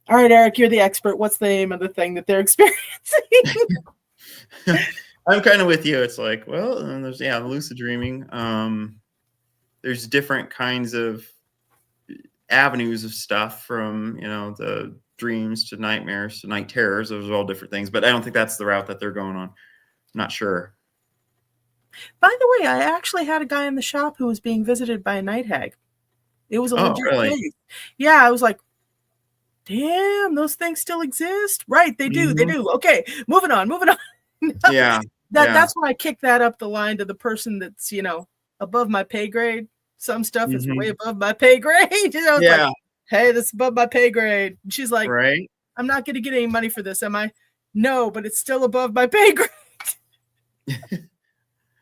All right, Eric, you're the expert. What's the name of the thing that they're experiencing? I'm kind of with you. It's like, well, there's lucid dreaming. There's different kinds of avenues of stuff, from the dreams to nightmares to night terrors. Those are all different things, but I don't think that's the route that they're going on. I'm not sure. By the way, I actually had a guy in the shop who was being visited by a night hag. It was a legit case. Yeah, I was like, damn, those things still exist? Right, they do. Mm-hmm. They do. Okay, moving on. Yeah. That's when I kicked that up the line to the person that's, above my pay grade. Some stuff is way above my pay grade. I was like, hey, this is above my pay grade. And she's like, right, I'm not going to get any money for this, am I? No, but it's still above my pay grade.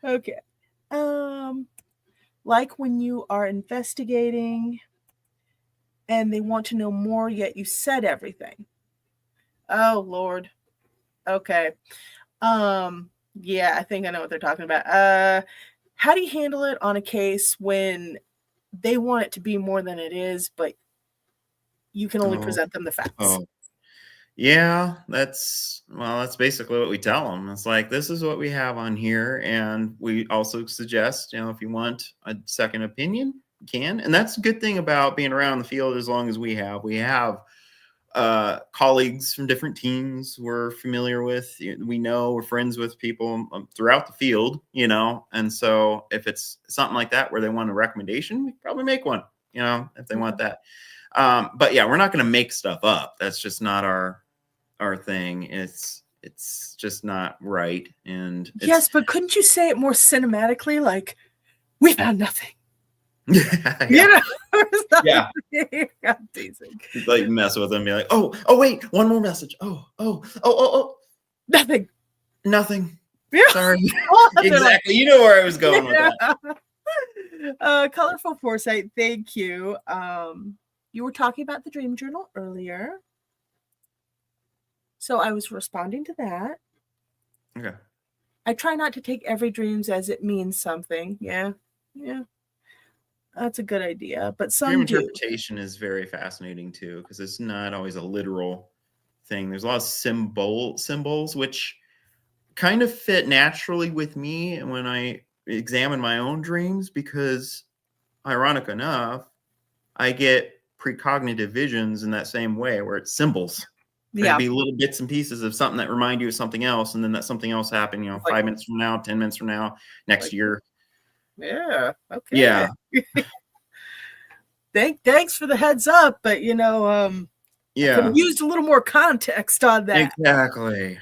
Okay. Like when you are investigating and they want to know more, yet you said everything. Oh, Lord. Okay. Yeah, I think I know what they're talking about. How do you handle it on a case when they want it to be more than it is, but you can only present them the facts? Yeah, that's basically what we tell them. It's like, this is what we have on here. And we also suggest, if you want a second opinion, you can. And that's a good thing about being around the field as long as we have colleagues from different teams we're familiar with. We're friends with people throughout the field, and so if it's something like that where they want a recommendation, we probably make one, if they want that. But yeah, we're not going to make stuff up. That's just not our thing. It's just not right. And yes, but couldn't you say it more cinematically? Like, we found nothing. yeah. Yeah. God, teasing. Like mess with them, be like, oh, wait, one more message. Oh, Nothing. Yeah. Sorry. Exactly. You know where I was going with that. Colorful Foresight, thank you. You were talking about the dream journal earlier. So I was responding to that. Okay. I try not to take every dreams as it means something. Yeah. That's a good idea. But some dream interpretation is very fascinating too, because it's not always a literal thing. There's a lot of symbols which kind of fit naturally with me when I examine my own dreams, because ironic enough, I get precognitive visions in that same way where it's symbols. There could be little bits and pieces of something that remind you of something else, and then that something else happened, 5 minutes from now, 10 minutes from now, next year. Yeah. Okay. Yeah. Thanks for the heads up, but I could have used a little more context on that. Exactly.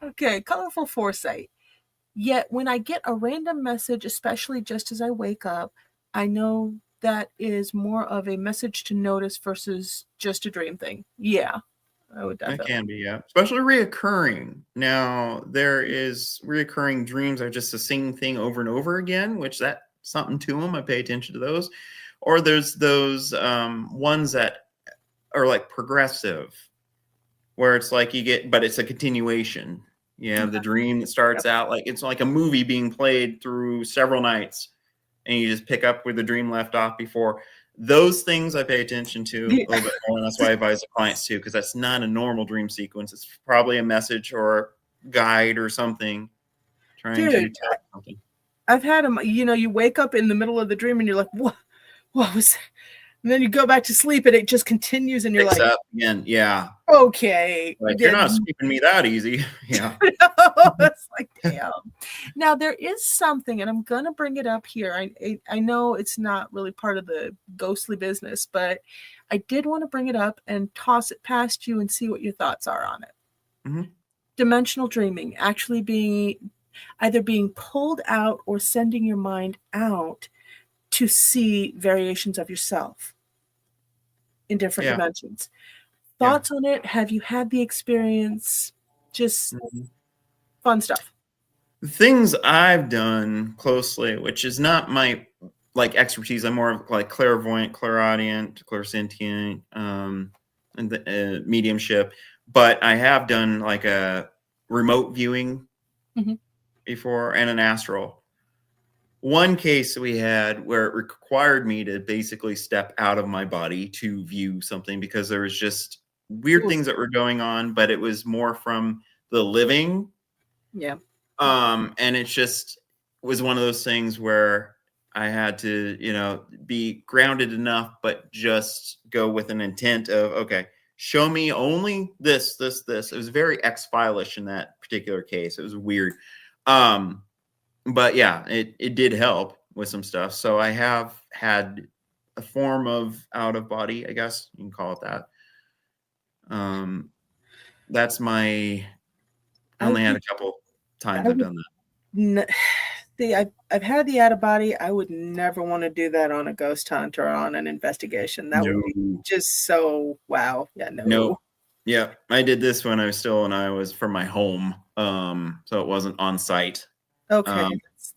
Okay, colorful foresight. Yet when I get a random message, especially just as I wake up, I know that is more of a message to notice versus just a dream thing. Yeah, I would definitely. It can be, yeah. Especially reoccurring. Now, there is reoccurring dreams are just the same thing over and over again, which that's something to them. I pay attention to those. Or there's those ones that are like progressive, where it's like but it's a continuation. You have the dream that starts out like it's like a movie being played through several nights, and you just pick up where the dream left off before. Those things I pay attention to a little bit more, and that's why I advise the clients too, because that's not a normal dream sequence. It's probably a message or guide or something trying to tell something. I've had them, you wake up in the middle of the dream and you're like, what was that? And then you go back to sleep and it just continues and you're Picks like, up again. Yeah. Okay. Like, you're not sleeping me that easy. Yeah. It's like, damn. Now there is something, and I'm gonna bring it up here. I know it's not really part of the ghostly business, but I did want to bring it up and toss it past you and see what your thoughts are on it. Mm-hmm. Dimensional dreaming, actually either being pulled out or sending your mind out to see variations of yourself in different dimensions. Thoughts on it? Have you had the experience? Just fun stuff. Things I've done closely, which is not my expertise. I'm more like clairvoyant, clairaudient, clairsentient, and the mediumship. But I have done like a remote viewing before and an astral. One case we had where it required me to basically step out of my body to view something, because there was just weird things that were going on, but it was more from the living. Yeah. And it just was one of those things where I had to, be grounded enough, but just go with an intent of, okay, show me only this. It was very X-File-ish in that particular case. It was weird. But yeah, it did help with some stuff. So I have had a form of out of body, I guess you can call it that. That's I only had a couple times I've done that. See, I've had the out of body. I would never want to do that on a ghost hunt or on an investigation. That would be just so wow. Yeah, no. Yeah, I did this when I was still in Iowa from my home, so it wasn't on site. Okay.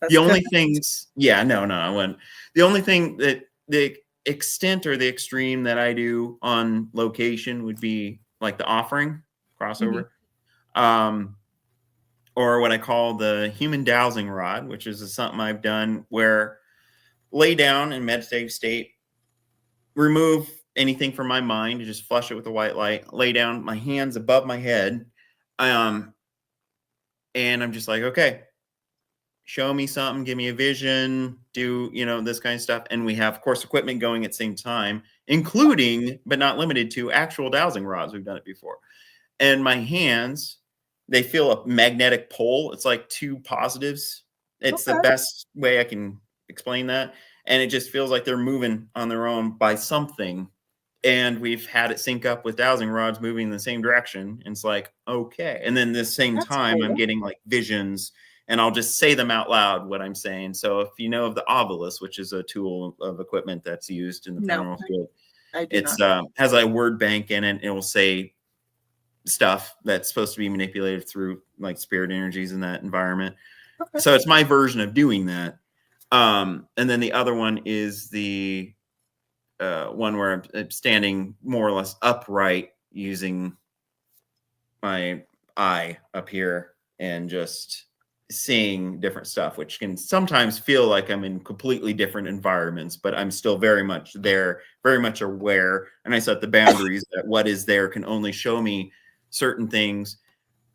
That's the only things, I wouldn't. The only thing that the extent or the extreme that I do on location would be like the offering crossover, or what I call the human dowsing rod, which is something I've done where lay down in meditative state, remove anything from my mind, and just flush it with a white light, lay down, my hands above my head, and I'm just like, okay, show me something, give me a vision, do, this kind of stuff. And we have, of course, equipment going at the same time, including, but not limited to, actual dowsing rods. We've done it before. And my hands, they feel a magnetic pole. It's like two positives. It's the Okay. best way I can explain that. And it just feels like they're moving on their own by something. And we've had it sync up with dowsing rods moving in the same direction. And it's like, okay. And then the same That's time, I'm cool. getting like visions, and I'll just say them out loud, what I'm saying. So if you know of the Ovilus, which is a tool of equipment that's used in the No, paranormal field, I do it's not. has a word bank in it. It will say stuff that's supposed to be manipulated through like spirit energies in that environment. Okay. So it's my version of doing that. And then the other one is the one where I'm standing more or less upright using my eye up here and just seeing different stuff, which can sometimes feel like I'm in completely different environments, but I'm still very much there, very much aware. And I set the boundaries that what is there can only show me certain things.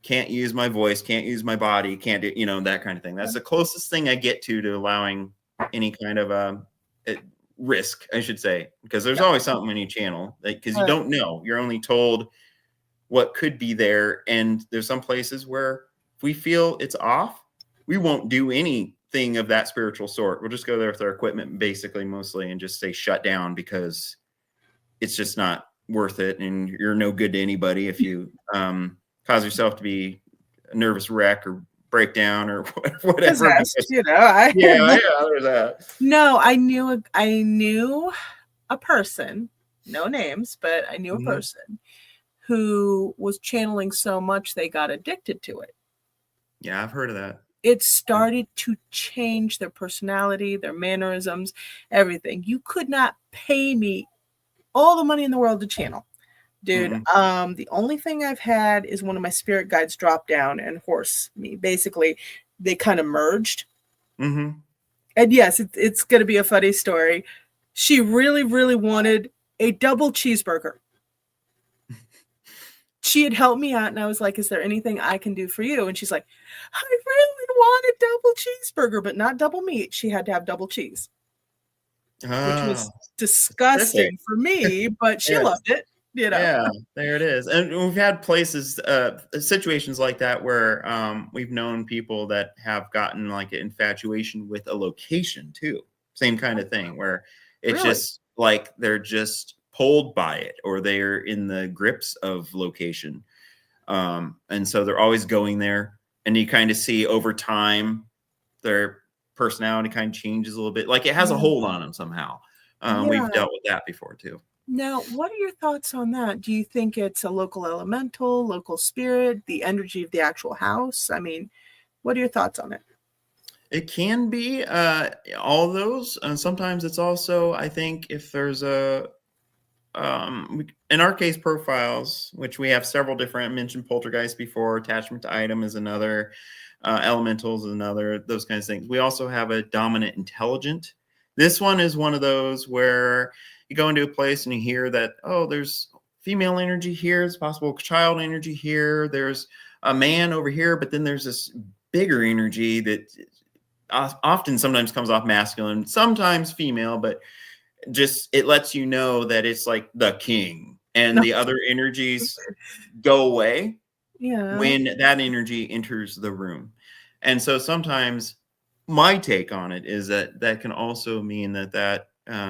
Can't use my voice, can't use my body, can't do, that kind of thing. That's the closest thing I get to allowing any kind of risk, I should say, because there's Yeah. always something when you channel, because you Right. don't know. You're only told what could be there. And there's some places where if we feel it's off, we won't do anything of that spiritual sort. We'll just go there with our equipment, basically, mostly, and just say shut down, because it's just not worth it. And you're no good to anybody if you cause yourself to be a nervous wreck or breakdown or whatever. Possessed, Because, yeah, there's that. No, I knew a person, no names, but I knew a Mhm. person who was channeling so much they got addicted to it. Yeah, I've heard of that. It started to change their personality, their mannerisms, everything. You could not pay me all the money in the world to channel. Dude, the only thing I've had is one of my spirit guides drop down and horse me. Basically, they kind of merged. Mm-hmm. And yes, it's going to be a funny story. She really, really wanted a double cheeseburger. She had helped me out, and I was like, is there anything I can do for you? And she's like, I really want a double cheeseburger, but not double meat. She had to have double cheese, which was Specific. disgusting for me, but she Yes. loved it. Yeah, there it is. And we've had places, situations like that where we've known people that have gotten like an infatuation with a location too. Same kind of thing where it's Really? just like they're just pulled by it, or they're in the grips of location. And so they're always going there. And you kind of see over time their personality kind of changes a little bit. Like it has a Yeah. hold on them somehow. We've Yeah. dealt with that before too. Now, what are your thoughts on that? Do you think it's a local elemental, local spirit, the energy of the actual house? I mean, what are your thoughts on it? It can be all those, and sometimes it's also, I think, if there's in our case, profiles, which we have several different. I mentioned poltergeist before. Attachment to item is another. Elementals is another. Those kinds of things. We also have a dominant intelligent. This one is one of those where you go into a place and you hear that, oh, there's female energy here. It's possible child energy here. There's a man over here, but then there's this bigger energy that often sometimes comes off masculine, sometimes female, but just it lets you know that it's like the king, and No. the other energies go away Yeah. when that energy enters the room. And so sometimes my take on it is that that can also mean that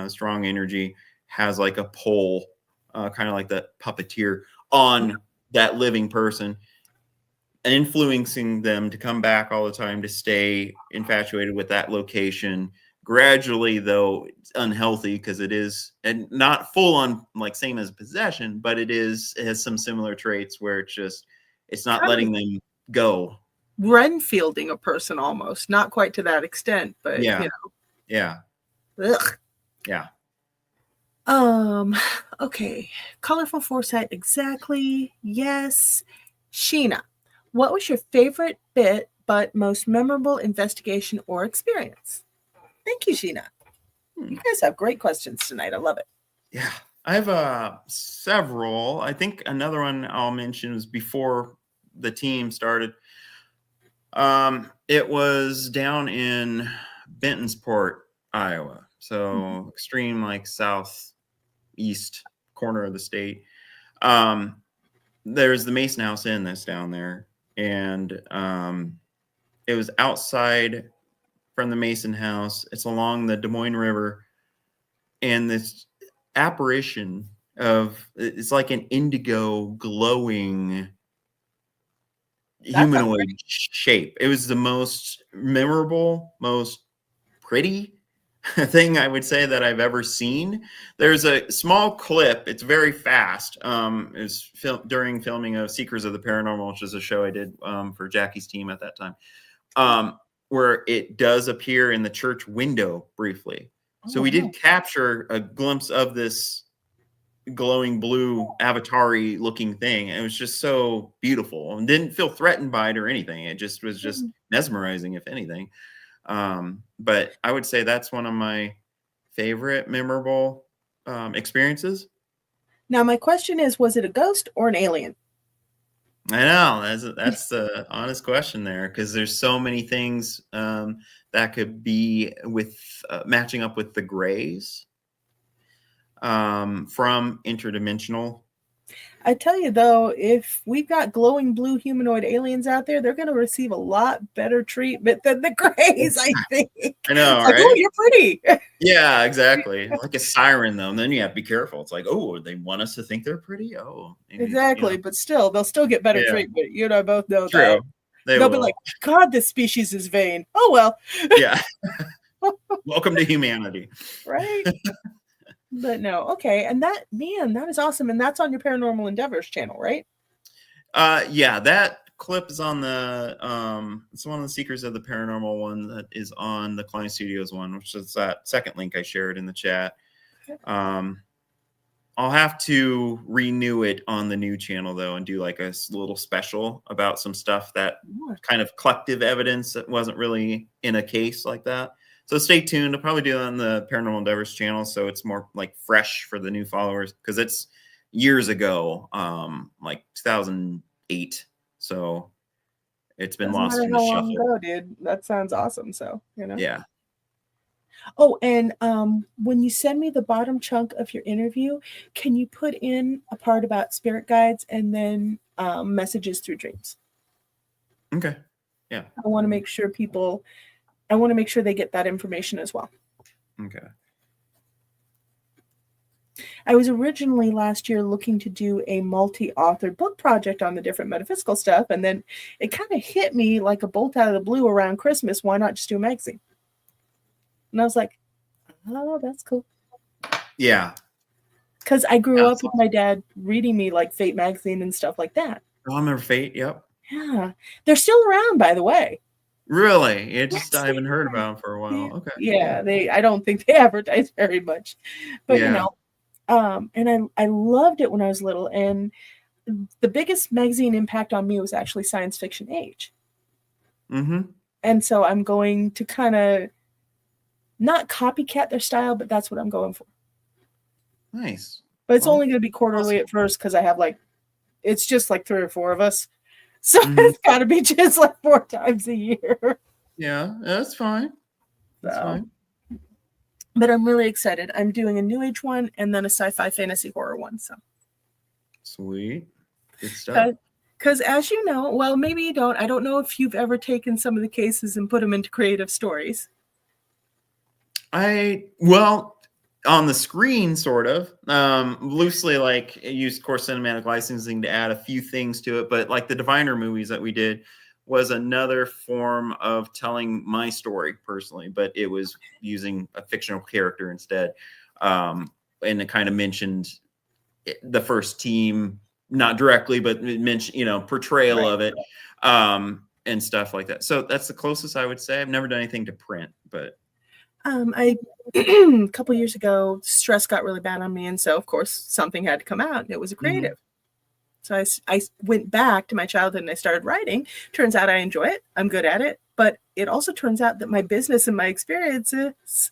strong energy has like a pull, kind of like the puppeteer on that living person, and influencing them to come back all the time, to stay infatuated with that location. Gradually, though, it's unhealthy because it is, and not full on like same as possession, but it has some similar traits where it's not Kind of letting them go. Renfielding a person almost. Not quite to that extent, but Yeah, yeah, ugh. yeah. Um, okay. Colorful foresight, exactly. Yes. Sheena, what was your favorite bit but most memorable investigation or experience? Thank you, Sheena. Hmm. You guys have great questions tonight. I love it. Yeah, I have several. I think another one I'll mention was before the team started. It was down in Bentonsport, Iowa. So extreme, like southeast corner of the state. There's the Mason House Inn that's down there, and it was outside from the Mason House. It's along the Des Moines River, and this apparition of it's like an indigo glowing humanoid shape. It was the most memorable, most pretty thing I would say that I've ever seen. There's a small clip. It's very fast. It's during filming of Seekers of the Paranormal, which is a show I did for Jackie's team at that time, where it does appear in the church window briefly. So we did capture a glimpse of this glowing blue avatar-y looking thing. It was just so beautiful and didn't feel threatened by it or anything. It just was just mesmerizing, if anything. But I would say that's one of my favorite memorable experiences. Now, my question is, was it a ghost or an alien? I know that's the honest question there, because there's so many things that could be with matching up with the grays from interdimensional. I tell you though, if we've got glowing blue humanoid aliens out there, they're going to receive a lot better treatment than the grays, I think. I know, it's like, right? oh, you're pretty. Yeah, exactly. Like a siren, though. And then you have to be careful. It's like, oh, they want us to think they're pretty. Oh, maybe, exactly. But still, they'll still get better treatment. You and I both know that. They'll be like, God, this species is vain. Oh, well. Yeah. Welcome to humanity. Right. But no, okay. And that is awesome. And that's on your Paranormal Endeavors channel, right? Yeah, that clip is on the it's one of the Seekers of the Paranormal one that is on the Kline Studios one, which is that second link I shared in the chat. Okay. I'll have to renew it on the new channel though, and do like a little special about some stuff that kind of collective evidence that wasn't really in a case like that. So stay tuned. I'll probably do it on the Paranormal Endeavors channel, so it's more like fresh for the new followers, because it's years ago, like 2008. So it's been lost in the shuffle. Long ago, dude. That sounds awesome. So Yeah. Oh, and when you send me the bottom chunk of your interview, can you put in a part about spirit guides and then messages through dreams? Okay. Yeah. I want to make sure they get that information as well. Okay. I was originally last year looking to do a multi-authored book project on the different metaphysical stuff, and then it kind of hit me like a bolt out of the blue around Christmas. Why not just do a magazine? And I was like, oh, that's cool. Yeah. Because I grew up with my dad reading me like Fate magazine and stuff like that. Oh, I remember Fate. Yep. Yeah. They're still around, by the way. Really? I haven't heard about them for a while. Yeah. Okay. Yeah, I don't think they advertise very much. But and I loved it when I was little. And the biggest magazine impact on me was actually Science Fiction Age. Mm-hmm. And so I'm going to kind of not copycat their style, but that's what I'm going for. Nice. But it's only going to be quarterly at first, because I have it's just like 3 or 4 of us. So it's got to be just like 4 times a year. Yeah, that's fine. That's fine. But I'm really excited. I'm doing a New Age one and then a sci-fi fantasy horror one. So sweet. Good stuff. Because as you know, well, maybe you don't. I don't know if you've ever taken some of the cases and put them into creative stories. On the screen, sort of loosely, like used Core Cinematic Licensing to add a few things to it, but like the Diviner movies that we did was another form of telling my story personally, but it was using a fictional character instead. And it kind of mentioned the first team, not directly, but it mentioned, portrayal of it, and stuff like that. So that's the closest I would say. I've never done anything to print, but a couple years ago, stress got really bad on me, and so of course something had to come out, and it was a creative. So I went back to my childhood and I started writing. Turns out I enjoy it. I'm good at it. But it also turns out that my business and my experiences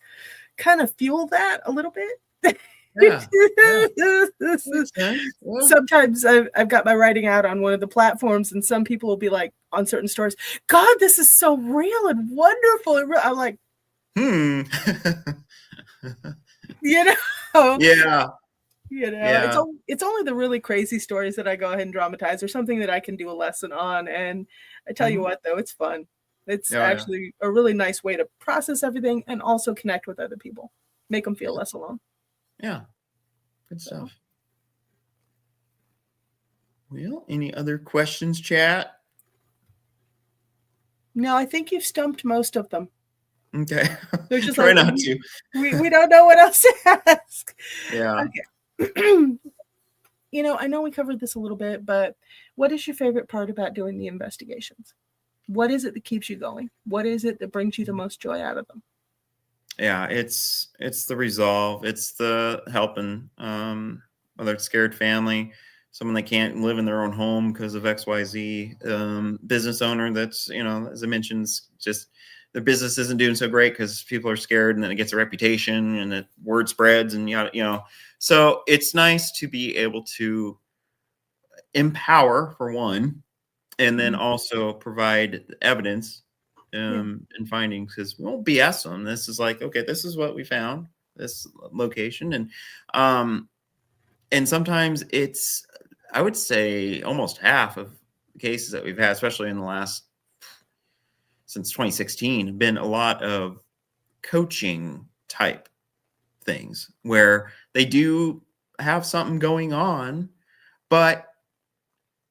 kind of fuel that a little bit. Yeah. Makes sense. Yeah. Sometimes I've got my writing out on one of the platforms, and some people will be like on certain stories, God, this is so real and wonderful. I'm like, Hmm. you know, Yeah. Yeah. it's only the really crazy stories that I go ahead and dramatize, or something that I can do a lesson on. And I tell you what, though, it's fun. It's Oh, yeah. actually a really nice way to process everything and also connect with other people, make them feel less alone. Yeah. Good stuff. Well, any other questions, chat? No, I think you've stumped most of them. Okay. They're just Try like, not to. we don't know what else to ask. Yeah. Okay. I know we covered this a little bit, but what is your favorite part about doing the investigations? What is it that keeps you going? What is it that brings you the most joy out of them? Yeah, it's the resolve. It's the helping, whether it's scared family, someone that can't live in their own home because of XYZ, business owner that's, as I mentioned, just their business isn't doing so great because people are scared, and then it gets a reputation and the word spreads, and so it's nice to be able to empower, for one, and then also provide evidence and findings, because we won't BS them. This is like, okay, this is what we found, this location. And sometimes it's, I would say almost half of the cases that we've had, especially in the last, since 2016, have been a lot of coaching type things where they do have something going on, but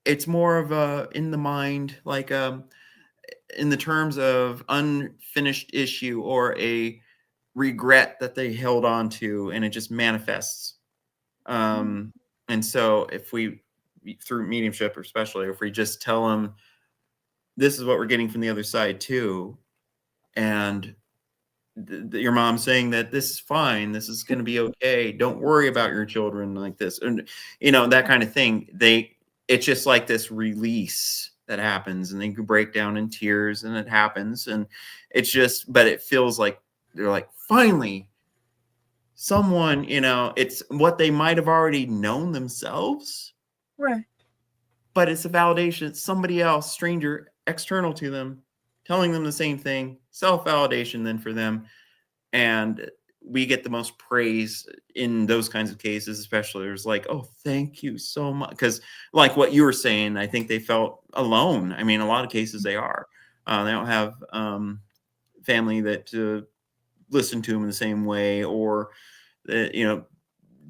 it's more of a in the mind, like in the terms of unfinished issue or a regret that they held on to, and it just manifests. And so if we, through mediumship, especially if we just tell them, this is what we're getting from the other side too, and your mom saying that this is fine, this is going to be okay, don't worry about your children like this, and that kind of thing, it's just like this release that happens, and they can break down in tears, and it happens, and it's just, but it feels like they're like, finally someone, it's what they might have already known themselves, Right. but it's a validation. It's somebody else, stranger, external to them, telling them the same thing, self-validation then for them. And we get the most praise in those kinds of cases, especially. There's like, oh, thank you so much. Because like what you were saying, I think they felt alone. I mean, a lot of cases they are. They don't have family that listen to them in the same way, or that,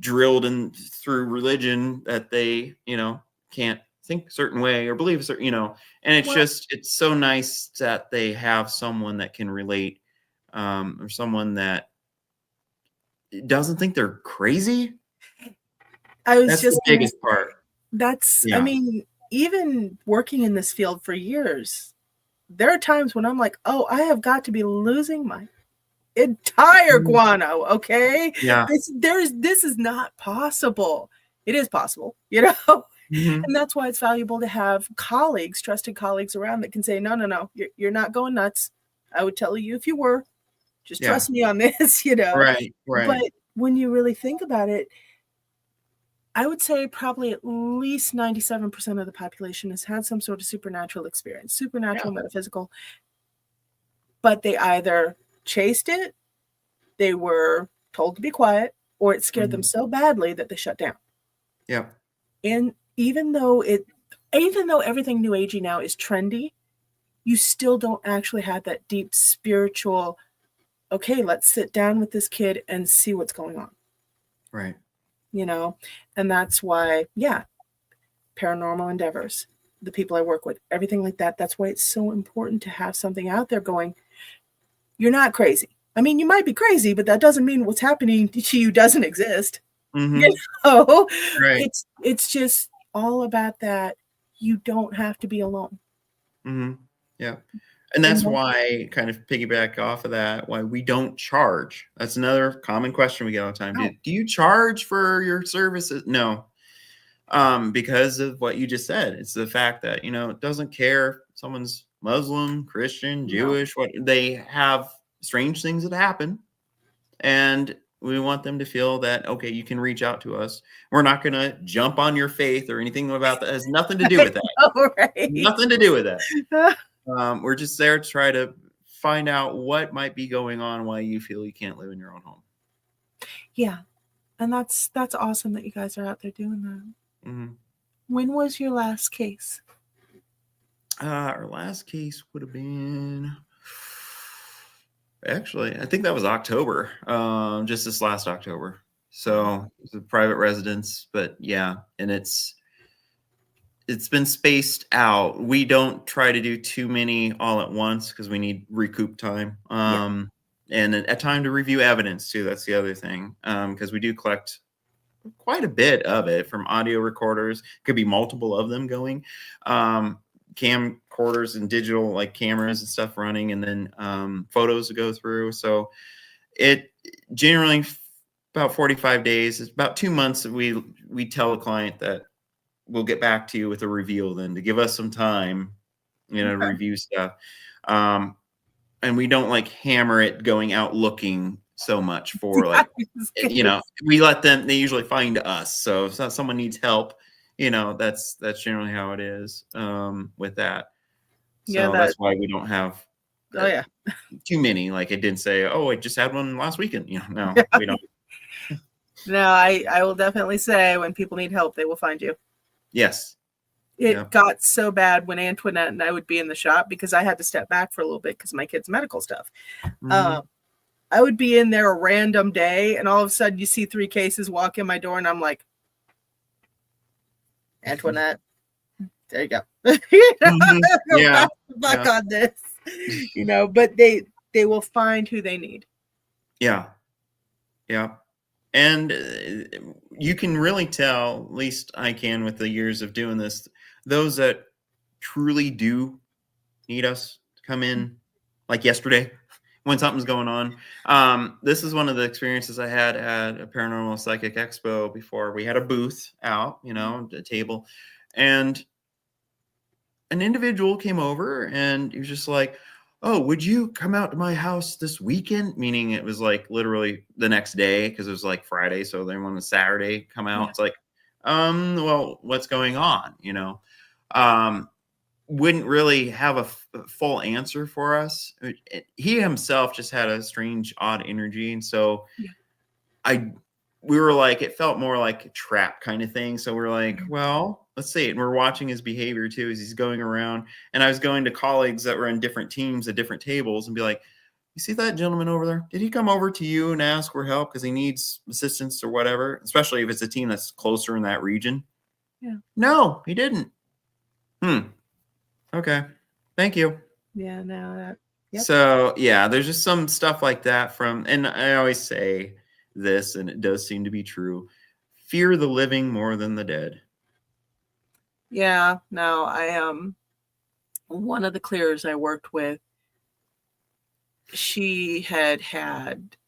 drilled in through religion, that they, can't think a certain way or believe a certain, and it's just, it's so nice that they have someone that can relate, or someone that doesn't think they're crazy. That's the biggest part. I mean, even working in this field for years, there are times when I'm like, oh, I have got to be losing my entire guano. Okay. Yeah. This is not possible. It is possible, and that's why it's valuable to have colleagues, trusted colleagues around that can say, no, you're not going nuts. I would tell you if you were. Just trust me on this, Right. But when you really think about it, I would say probably at least 97% of the population has had some sort of supernatural experience, supernatural, metaphysical, but they either chased it, they were told to be quiet, or it scared them so badly that they shut down. Yeah. And even though everything new agey now is trendy, you still don't actually have that deep spiritual, okay, let's sit down with this kid and see what's going on. Right. And that's why, paranormal endeavors, the people I work with, everything like that, that's why it's so important to have something out there going, you're not crazy. I mean, you might be crazy, but that doesn't mean what's happening to you doesn't exist. Right. It's just all about that. You don't have to be alone. Yeah. And that's why, kind of piggyback off of that, why we don't charge. That's another common question we get all the time. Do you charge for your services? No. Because of what you just said. It's the fact that, it doesn't care if someone's Muslim, Christian, Jewish, what they have strange things that happen. And We want them to feel that, okay, you can reach out to us. We're not going to jump on your faith or anything about that. It has nothing to do with that. All right. Nothing to do with that. We're just there to try to find out what might be going on, why you feel you can't live in your own home. Yeah. And that's awesome that you guys are out there doing that. Mm-hmm. When was your last case? Our last case would have been, actually, I think that was October, just this last October. So it's a private residence, but yeah, and it's been spaced out. We don't try to do too many all at once because we need recoup time. And a time to review evidence too. That's the other thing, because we do collect quite a bit of it from audio recorders. Could be multiple of them going, camcorders and digital like cameras and stuff running, and then photos to go through. So it generally about 45 days. It's about 2 months that we tell the client that we'll get back to you with a review, then to give us some time, to review stuff. And we don't like hammer it going out looking so much for like, we let them, they usually find us. So if someone needs help, that's generally how it is with that. So that's why we don't have too many. Like it didn't say, oh, I just had one last weekend. No, we don't. No, I will definitely say when people need help, they will find you. Yes. It got so bad when Antoinette and I would be in the shop because I had to step back for a little bit because my kids' medical stuff. Mm-hmm. I would be in there a random day and all of a sudden you see 3 cases walk in my door and I'm like, Antoinette, there you go. Back on this, but they will find who they need. Yeah. Yeah. And you can really tell, at least I can with the years of doing this, those that truly do need us to come in, like yesterday when something's going on. This is one of the experiences I had at a Paranormal Psychic Expo before. We had a booth out, a table, and an individual came over and he was just like, oh, would you come out to my house this weekend? Meaning it was like literally the next day because it was like Friday. So they wanted Saturday come out. Yeah. It's like, well, what's going on? Wouldn't really have a full answer for us. He himself just had a strange, odd energy. And so we were like, it felt more like a trap kind of thing. So we're like, well, let's see. And we're watching his behavior too, as he's going around. And I was going to colleagues that were in different teams at different tables and be like, you see that gentleman over there? Did he come over to you and ask for help because he needs assistance or whatever? Especially if it's a team that's closer in that region. Yeah. No, he didn't. Okay. Thank you. Yeah, no. So yeah, there's just some stuff like that and I always say this, and it does seem to be true. Fear the living more than the dead. Yeah, no, one of the clearers I worked with, she had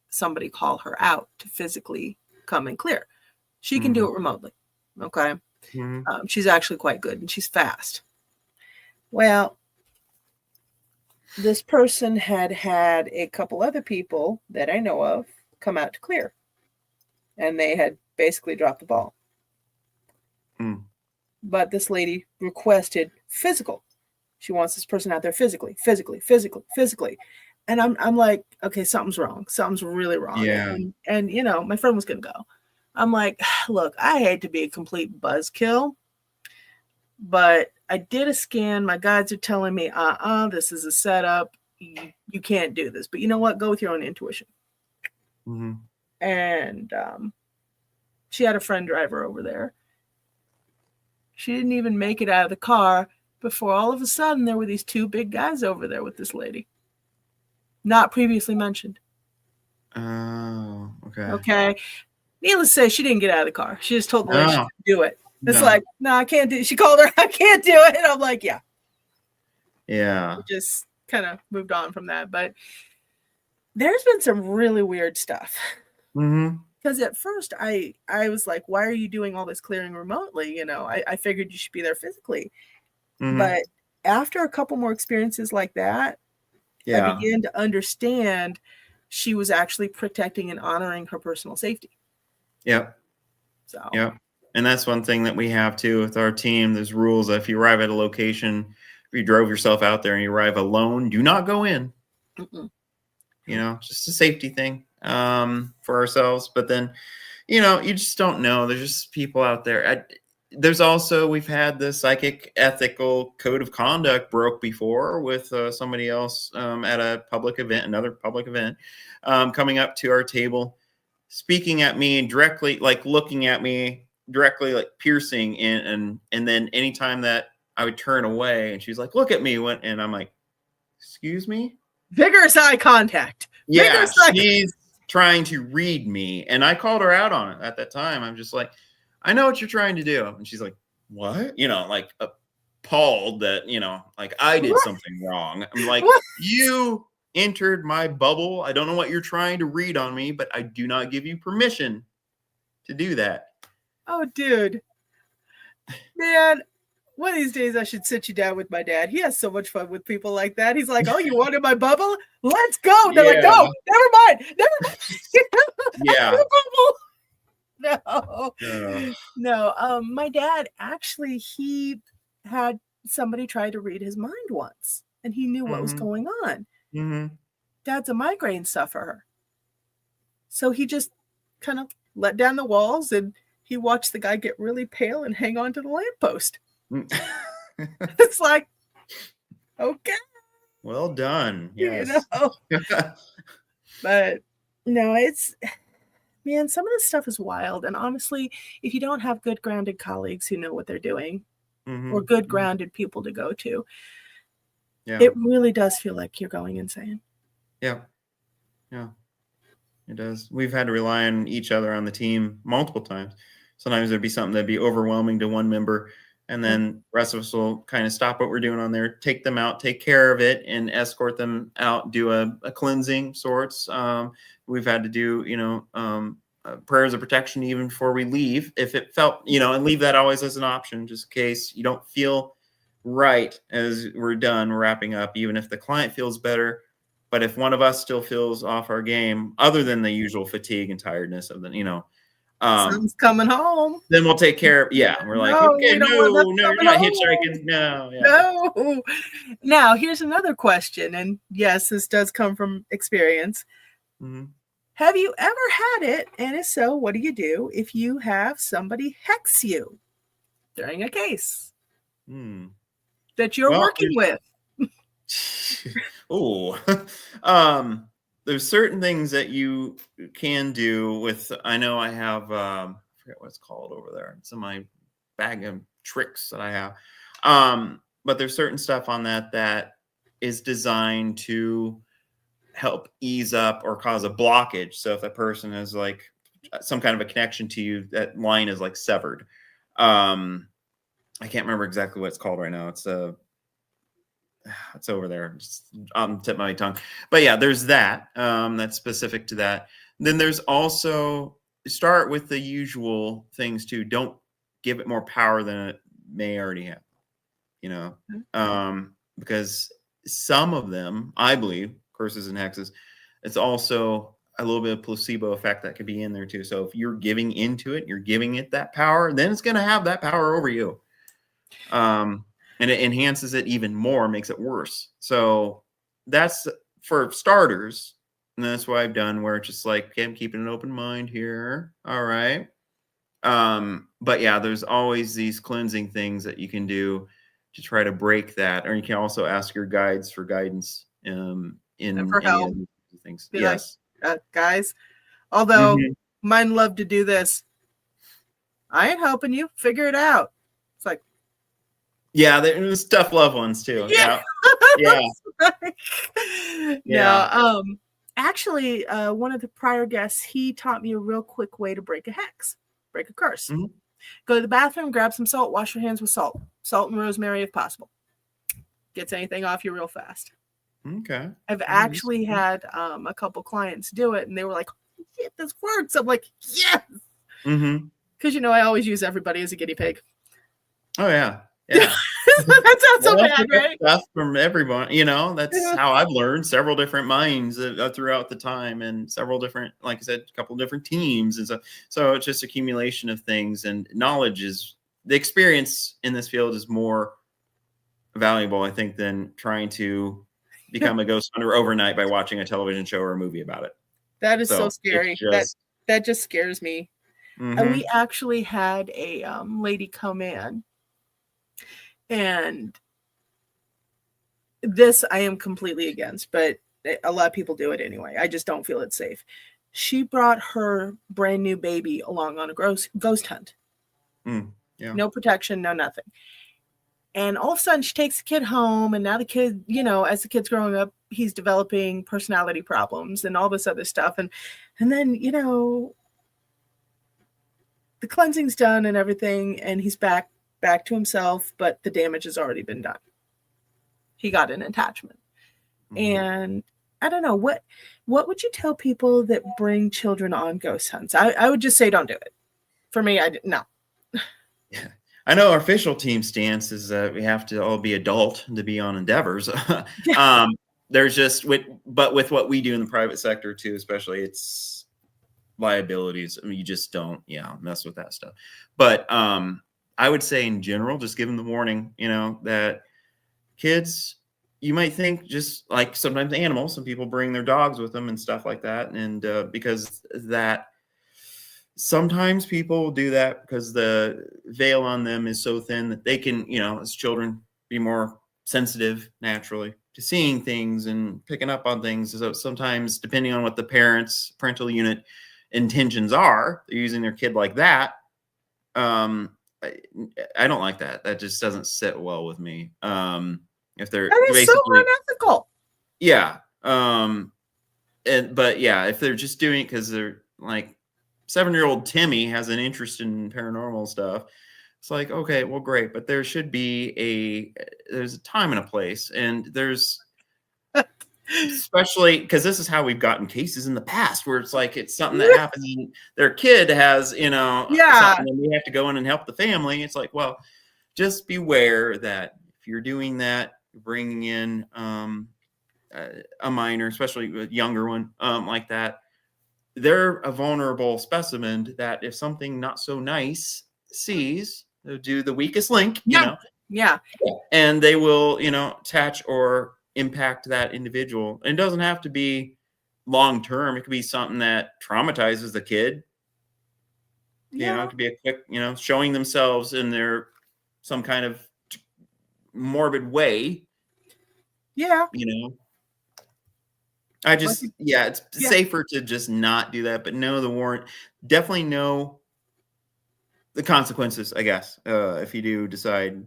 somebody call her out to physically come and clear. She can do it remotely. Okay. Mm-hmm. She's actually quite good and she's fast. Well, this person had a couple other people that I know of come out to clear. And they had basically dropped the ball. But this lady requested physical. She wants this person out there physically. And I'm like, okay, something's wrong. Something's really wrong. Yeah. And my friend was going to go. I'm like, look, I hate to be a complete buzzkill, but I did a scan. My guides are telling me, this is a setup. You can't do this. But you know what? Go with your own intuition. Mm-hmm. And she had a friend driver over there. She didn't even make it out of the car before all of a sudden there were these 2 big guys over there with this lady. Not previously mentioned. Oh, okay. Okay. Needless to say, she didn't get out of the car. She just told the lady she couldn't do it. It's like, no, I can't do it. She called her, I can't do it. And I'm like, yeah. Yeah. We just kind of moved on from that. But there's been some really weird stuff. Mm-hmm. Because at first I was like, why are you doing all this clearing remotely? I figured you should be there physically. Mm-hmm. But after a couple more experiences like that, I began to understand she was actually protecting and honoring her personal safety. Yep. So. Yep. And that's one thing that we have too with our team. There's rules that if you arrive at a location, if you drove yourself out there and you arrive alone, do not go in. Mm-mm. You know, just a safety thing for ourselves. But then, you know, you just don't know. There's just people out there. There's also, we've had the psychic ethical code of conduct broke before with somebody else at a public event, another public event, coming up to our table, speaking at me directly, like looking at me directly, like piercing in, and then anytime that I would turn away and she's like, look at me, and I'm like, excuse me? Vigorous eye contact. Yeah, she's trying to read me. And I called her out on it at that time. I'm just like, I know what you're trying to do. And she's like, what? You know, like appalled that, you know, like I did something wrong. I'm like, you entered my bubble. I don't know what you're trying to read on me, but I do not give you permission to do that. Oh, dude. Man, one of these days I should sit you down with my dad. He has so much fun with people like that. He's like, oh, you wanted my bubble? Let's go. They're like, no, never mind. Yeah. No. My dad, actually, he had somebody try to read his mind once, and he knew what was going on. Dad's a migraine sufferer. So he just kind of let down the walls, and he watched the guy get really pale and hang on to the lamppost. It's like, okay, well done. Yes. You know? But no, it's, man, some of this stuff is wild. And honestly, if you don't have good grounded colleagues who know what they're doing, or good grounded people to go to, it really does feel like you're going insane. Yeah, it does. We've had to rely on each other on the team multiple times. Sometimes there'd be something that'd be overwhelming to one member, and then the rest of us will kind of stop what we're doing on there, take them out, take care of it, and escort them out, do a cleansing sorts. We've had to do, you know, prayers of protection even before we leave, if it felt, you know, and leave that always as an option, just in case you don't feel right as we're done, we're wrapping up, even if the client feels better. But if one of us still feels off our game, other than the usual fatigue and tiredness of the, you know, something's coming home, then we'll take care of, we're like, okay, no, you're not hitchhiking. No. Now, here's another question. And yes, this does come from experience. Have you ever had it? And if so, what do you do if you have somebody hex you during a case that you're working with? There's certain things that you can do with, I know I have, I forget what it's called over there. It's in my bag of tricks that I have. But there's certain stuff on that is designed to help ease up or cause a blockage. So if a person has like some kind of a connection to you, that line is like severed. I can't remember exactly what it's called right now. It's over there, just on the tip of my tongue. But yeah, there's that. That's specific to that. Then there's also, start with the usual things too. Don't give it more power than it may already have. You know, because some of them, I believe, curses and hexes, it's also a little bit of placebo effect that could be in there too. So if you're giving into it, you're giving it that power, then it's going to have that power over you. And it enhances it even more, makes it worse. So that's for starters. And that's what I've done, where it's just like, okay, I'm keeping an open mind here. All right. But yeah, there's always these cleansing things that you can do to try to break that. Or you can also ask your guides for guidance in for help. Any of these things. Be yes. Like, guys, although mine love to do this, I ain't helping you. Figure it out. It's like, yeah, there's tough loved ones too. Yeah. No, actually, one of the prior guests, he taught me a real quick way to break a hex, break a curse. Go to the bathroom, grab some salt, wash your hands with salt and rosemary if possible. Gets anything off you real fast. Okay. I've actually had a couple clients do it, and they were like, oh, shit, this works. I'm like, yes. Because, you know, I always use everybody as a guinea pig. Oh, yeah. Yeah. That sounds so Well, I bad, pick up right? stuff from everyone, that's Yeah. how I've learned several different minds throughout the time, and several different, like I said, a couple different teams. And so it's just accumulation of things, and knowledge is the experience in this field is more valuable, I think, than trying to become a ghost hunter overnight by watching a television show or a movie about it. That is so So it's scary. just, That just scares me. And we mm-hmm, actually had a lady come in, and this I am completely against, but a lot of people do it anyway. I just don't feel it's safe. She brought her brand new baby along on a ghost hunt. yeah, No protection, no nothing. And all of a sudden, she takes the kid home, and now the kid, as the kid's growing up, he's developing personality problems and all this other stuff. And then, the cleansing's done and everything, and he's back to himself, but the damage has already been done. He got an attachment. mm-hmm. And I don't know, what would you tell people that bring children on ghost hunts? I would just say don't do it. For me, no. Yeah. I know our official team stance is that we have to all be adult to be on endeavors. There's just but with what we do in the private sector too, especially, it's liabilities. I mean, you just don't, mess with that stuff. But I would say in general, just give them the warning, that kids, you might think, just like sometimes animals, some people bring their dogs with them and stuff like that. And because that, sometimes people do that because the veil on them is so thin that they can, as children, be more sensitive naturally to seeing things and picking up on things. So sometimes, depending on what the parental unit intentions are, they're using their kid like that. I don't like that. That just doesn't sit well with me. If they're That is so basically, unethical. yeah. But yeah, if they're just doing it because they're like, 7-year-old Timmy has an interest in paranormal stuff, it's like, okay, well, great, but there should be there's a time and a place, and there's, especially because this is how we've gotten cases in the past where it's like, it's something that happens and their kid has, Yeah. something, and we have to go in and help the family. It's like, well, just beware that if you're doing that, you're bringing in a minor, especially a younger one, like that, they're a vulnerable specimen that if something not so nice sees, they'll do the weakest link, Yeah. and they will, attach or impact that individual. And it doesn't have to be long term. It could be something that traumatizes the kid. Yeah. It could be a quick, showing themselves in their some kind of morbid way. Yeah. It's safer to just not do that, but know the warrant. Definitely know the consequences, I guess, if you do decide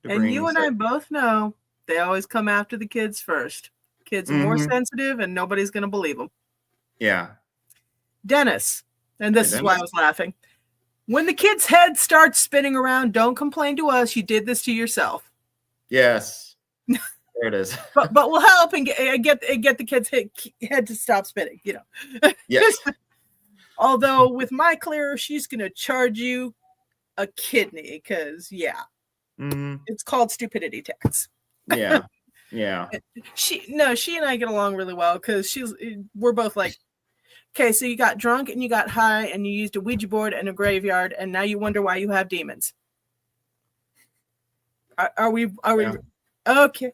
to And bring you and stuff. I both know they always come after the kids first. Kids are more sensitive, and nobody's going to believe them. Yeah. Dennis, and this Yeah, is why I was laughing. When the kid's head starts spinning around, don't complain to us. You did this to yourself. Yes. There it is. But we'll help and get the kid's head to stop spinning. Yes. Although with my clearer, she's going to charge you a kidney because it's called stupidity tax. Yeah. Yeah. She and I get along really well because we're both like, okay, so you got drunk and you got high and you used a Ouija board and a graveyard and now you wonder why you have demons. Are we okay?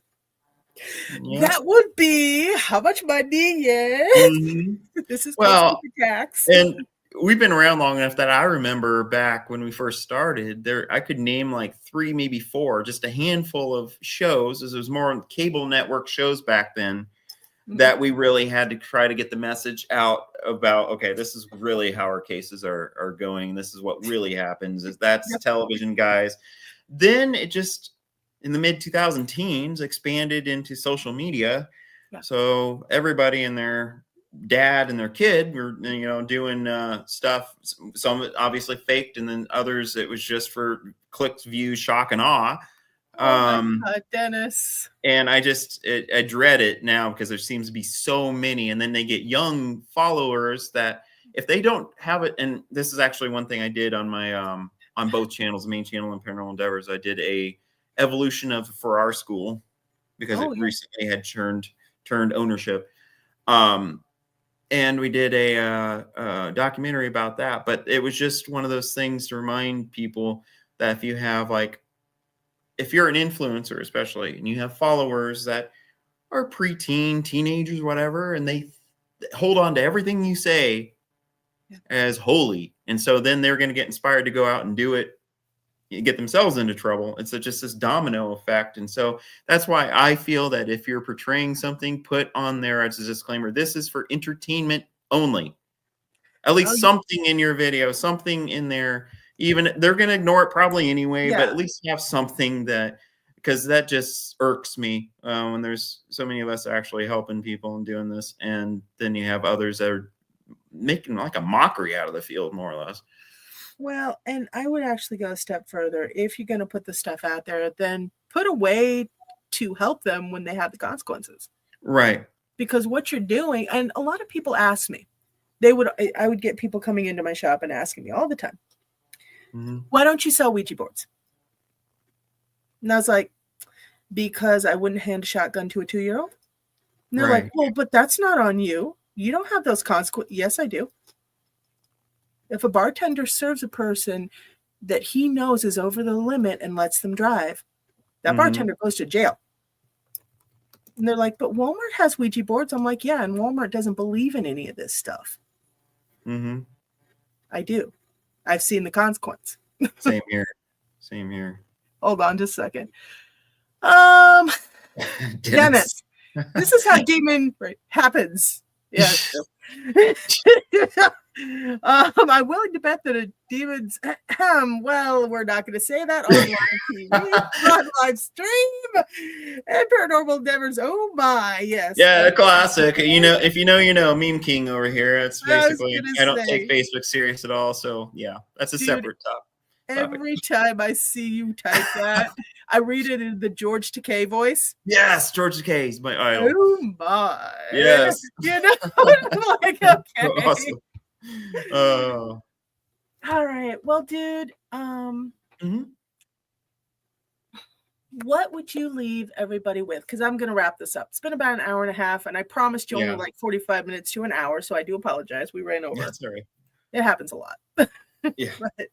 Yeah. That would be how much money? Yes. Mm-hmm. This is well, tax. And we've been around long enough that I remember back when we first started, I could name like 3, maybe 4, just a handful of shows, as it was more on cable network shows back then, that we really had to try to get the message out about, okay, this is really how our cases are going. This is what really happens. That's television, guys. Then it just, in the mid 2000 teens, expanded into social media. Yeah. So everybody and their dad and their kid were, doing stuff. Some of it obviously faked, and then others it was just for clicks, views, shock, and awe. Oh my God, Dennis. And I dread it now because there seems to be so many, and then they get young followers that if they don't have it, and this is actually one thing I did on my on both channels, main channel and Paranormal Endeavors, I did evolution of for our school because it Oh, yeah. recently had turned ownership. And we did a documentary about that. But it was just one of those things to remind people that if you have if you're an influencer, especially, and you have followers that are preteen, teenagers, whatever, and they hold on to everything you say as holy. And so then they're going to get inspired to go out and do it, get themselves into trouble. It's just this domino effect. And so that's why I feel that if you're portraying something, put on there as a disclaimer, this is for entertainment only. At Oh, least something in your video, something in there. Even they're going to ignore it probably anyway, but yeah. at least have something that, because that just irks me when there's so many of us actually helping people and doing this. And then you have others that are making like a mockery out of the field, more or less. Well, and I would actually go a step further. If you're going to put the stuff out there, then put a way to help them when they have the consequences. Right. Because what you're doing, and a lot of people ask me, I would get people coming into my shop and asking me all the time, why don't you sell Ouija boards? And I was like, because I wouldn't hand a shotgun to a 2-year-old. And they're like, well, but that's not on you. You don't have those consequences. Yes, I do. If a bartender serves a person that he knows is over the limit and lets them drive, that bartender goes to jail. And they're like, but Walmart has Ouija boards. I'm like, yeah, and Walmart doesn't believe in any of this stuff. I do. I've seen the consequence. Same here. Same here. Hold on just a second. Dennis, this is how demon happens. Yes. I'm willing to bet that a demon's well, we're not going to say that on live TV, on live stream, and Paranormal Endeavors. Oh my, yes. Yeah, classic. You know, if you know, you know. Meme King over here. It's basically I don't take Facebook serious at all. So yeah, that's a separate topic. Every time I see you type that, I read it in the George Takei voice. Yes, George Takei is my idol. Oh my. Yes. You know, I'm like, okay. Awesome. All right. Well, dude, what would you leave everybody with? Because I'm going to wrap this up. It's been about an hour and a half, and I promised you only like 45 minutes to an hour, so I do apologize. We ran over. That's all right. It happens a lot. Yeah. But,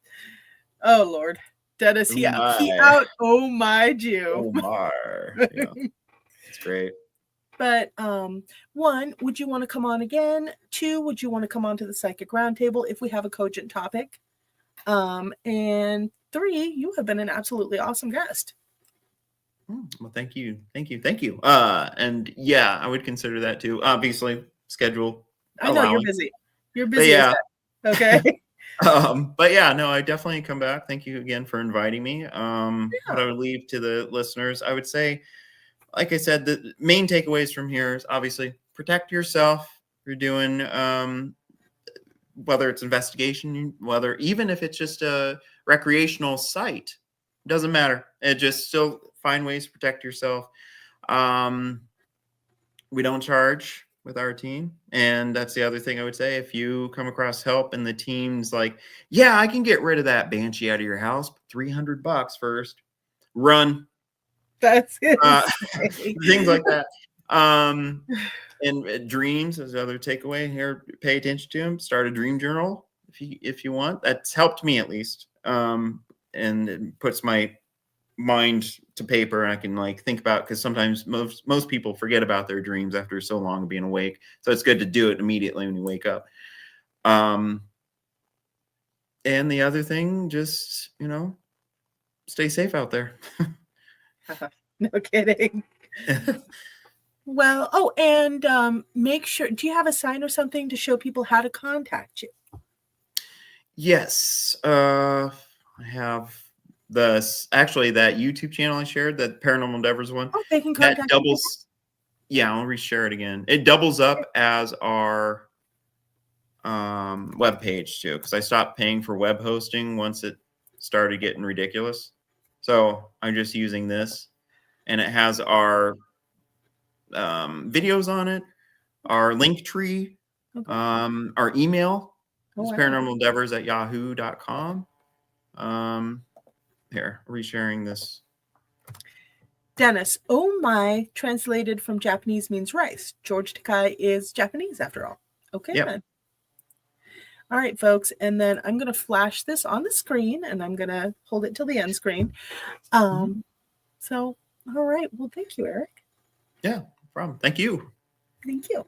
oh, Lord. Dennis, he out. Oh, my Jew. Oh, my. Yeah. That's great. But 1, would you want to come on again? 2, would you want to come on to the Psychic Roundtable if we have a cogent topic? And 3, you have been an absolutely awesome guest. Well, thank you. And yeah, I would consider that too. Obviously, schedule. I know you're busy. You're busy. Yeah. Okay. But yeah, no, I definitely come back. Thank you again for inviting me. What I would leave to the listeners, I would say, like I said, the main takeaways from here is obviously protect yourself. You're doing, whether it's investigation, whether even if it's just a recreational site, doesn't matter. It just still find ways to protect yourself. We don't charge with our team. And that's the other thing I would say. If you come across help and the team's like, yeah, I can get rid of that banshee out of your house, $300 first, run. That's it. Things like that. And dreams is the other takeaway here. Pay attention to them. Start a dream journal if you want. That's helped me at least. And it puts my mind to paper, and I can like think about, because sometimes most people forget about their dreams after so long of being awake. So it's good to do it immediately when you wake up. And the other thing, just stay safe out there. No kidding. Well, and make sure, do you have a sign or something to show people how to contact you? Yes. I have that YouTube channel I shared, that Paranormal Endeavors one. Oh, they can contact that doubles. Yeah, I'll reshare it again. It doubles up as our web page too, because I stopped paying for web hosting once it started getting ridiculous. So I'm just using this, and it has our videos on it, our link tree, our email is paranormalendeavors@yahoo.com. Here, resharing this Dennis, oh my, translated from Japanese means rice. George Takai is Japanese after all. Okay, Yep. then. All right, folks. And then I'm going to flash this on the screen and I'm going to hold it till the end screen. So, all right. Well, thank you, Eric. Yeah, no problem. Thank you. Thank you.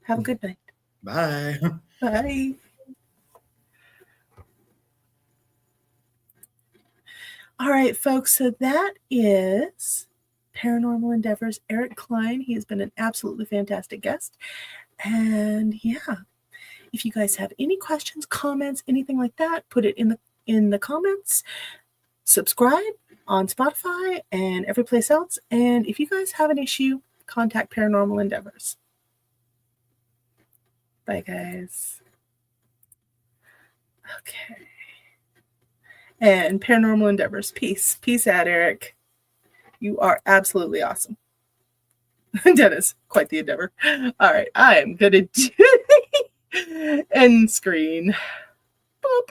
Have a good night. Bye. Bye. All right, folks. So that is Paranormal Endeavors, Eric Kline. He has been an absolutely fantastic guest. And yeah, if you guys have any questions, comments, anything like that, put it in the comments. Subscribe on Spotify and every place else. And if you guys have an issue, contact Paranormal Endeavors. Bye, guys. Okay. And Paranormal Endeavors, peace. Peace out, Eric. You are absolutely awesome. Dennis, quite the endeavor. All right, I am going to do the end screen. Boop.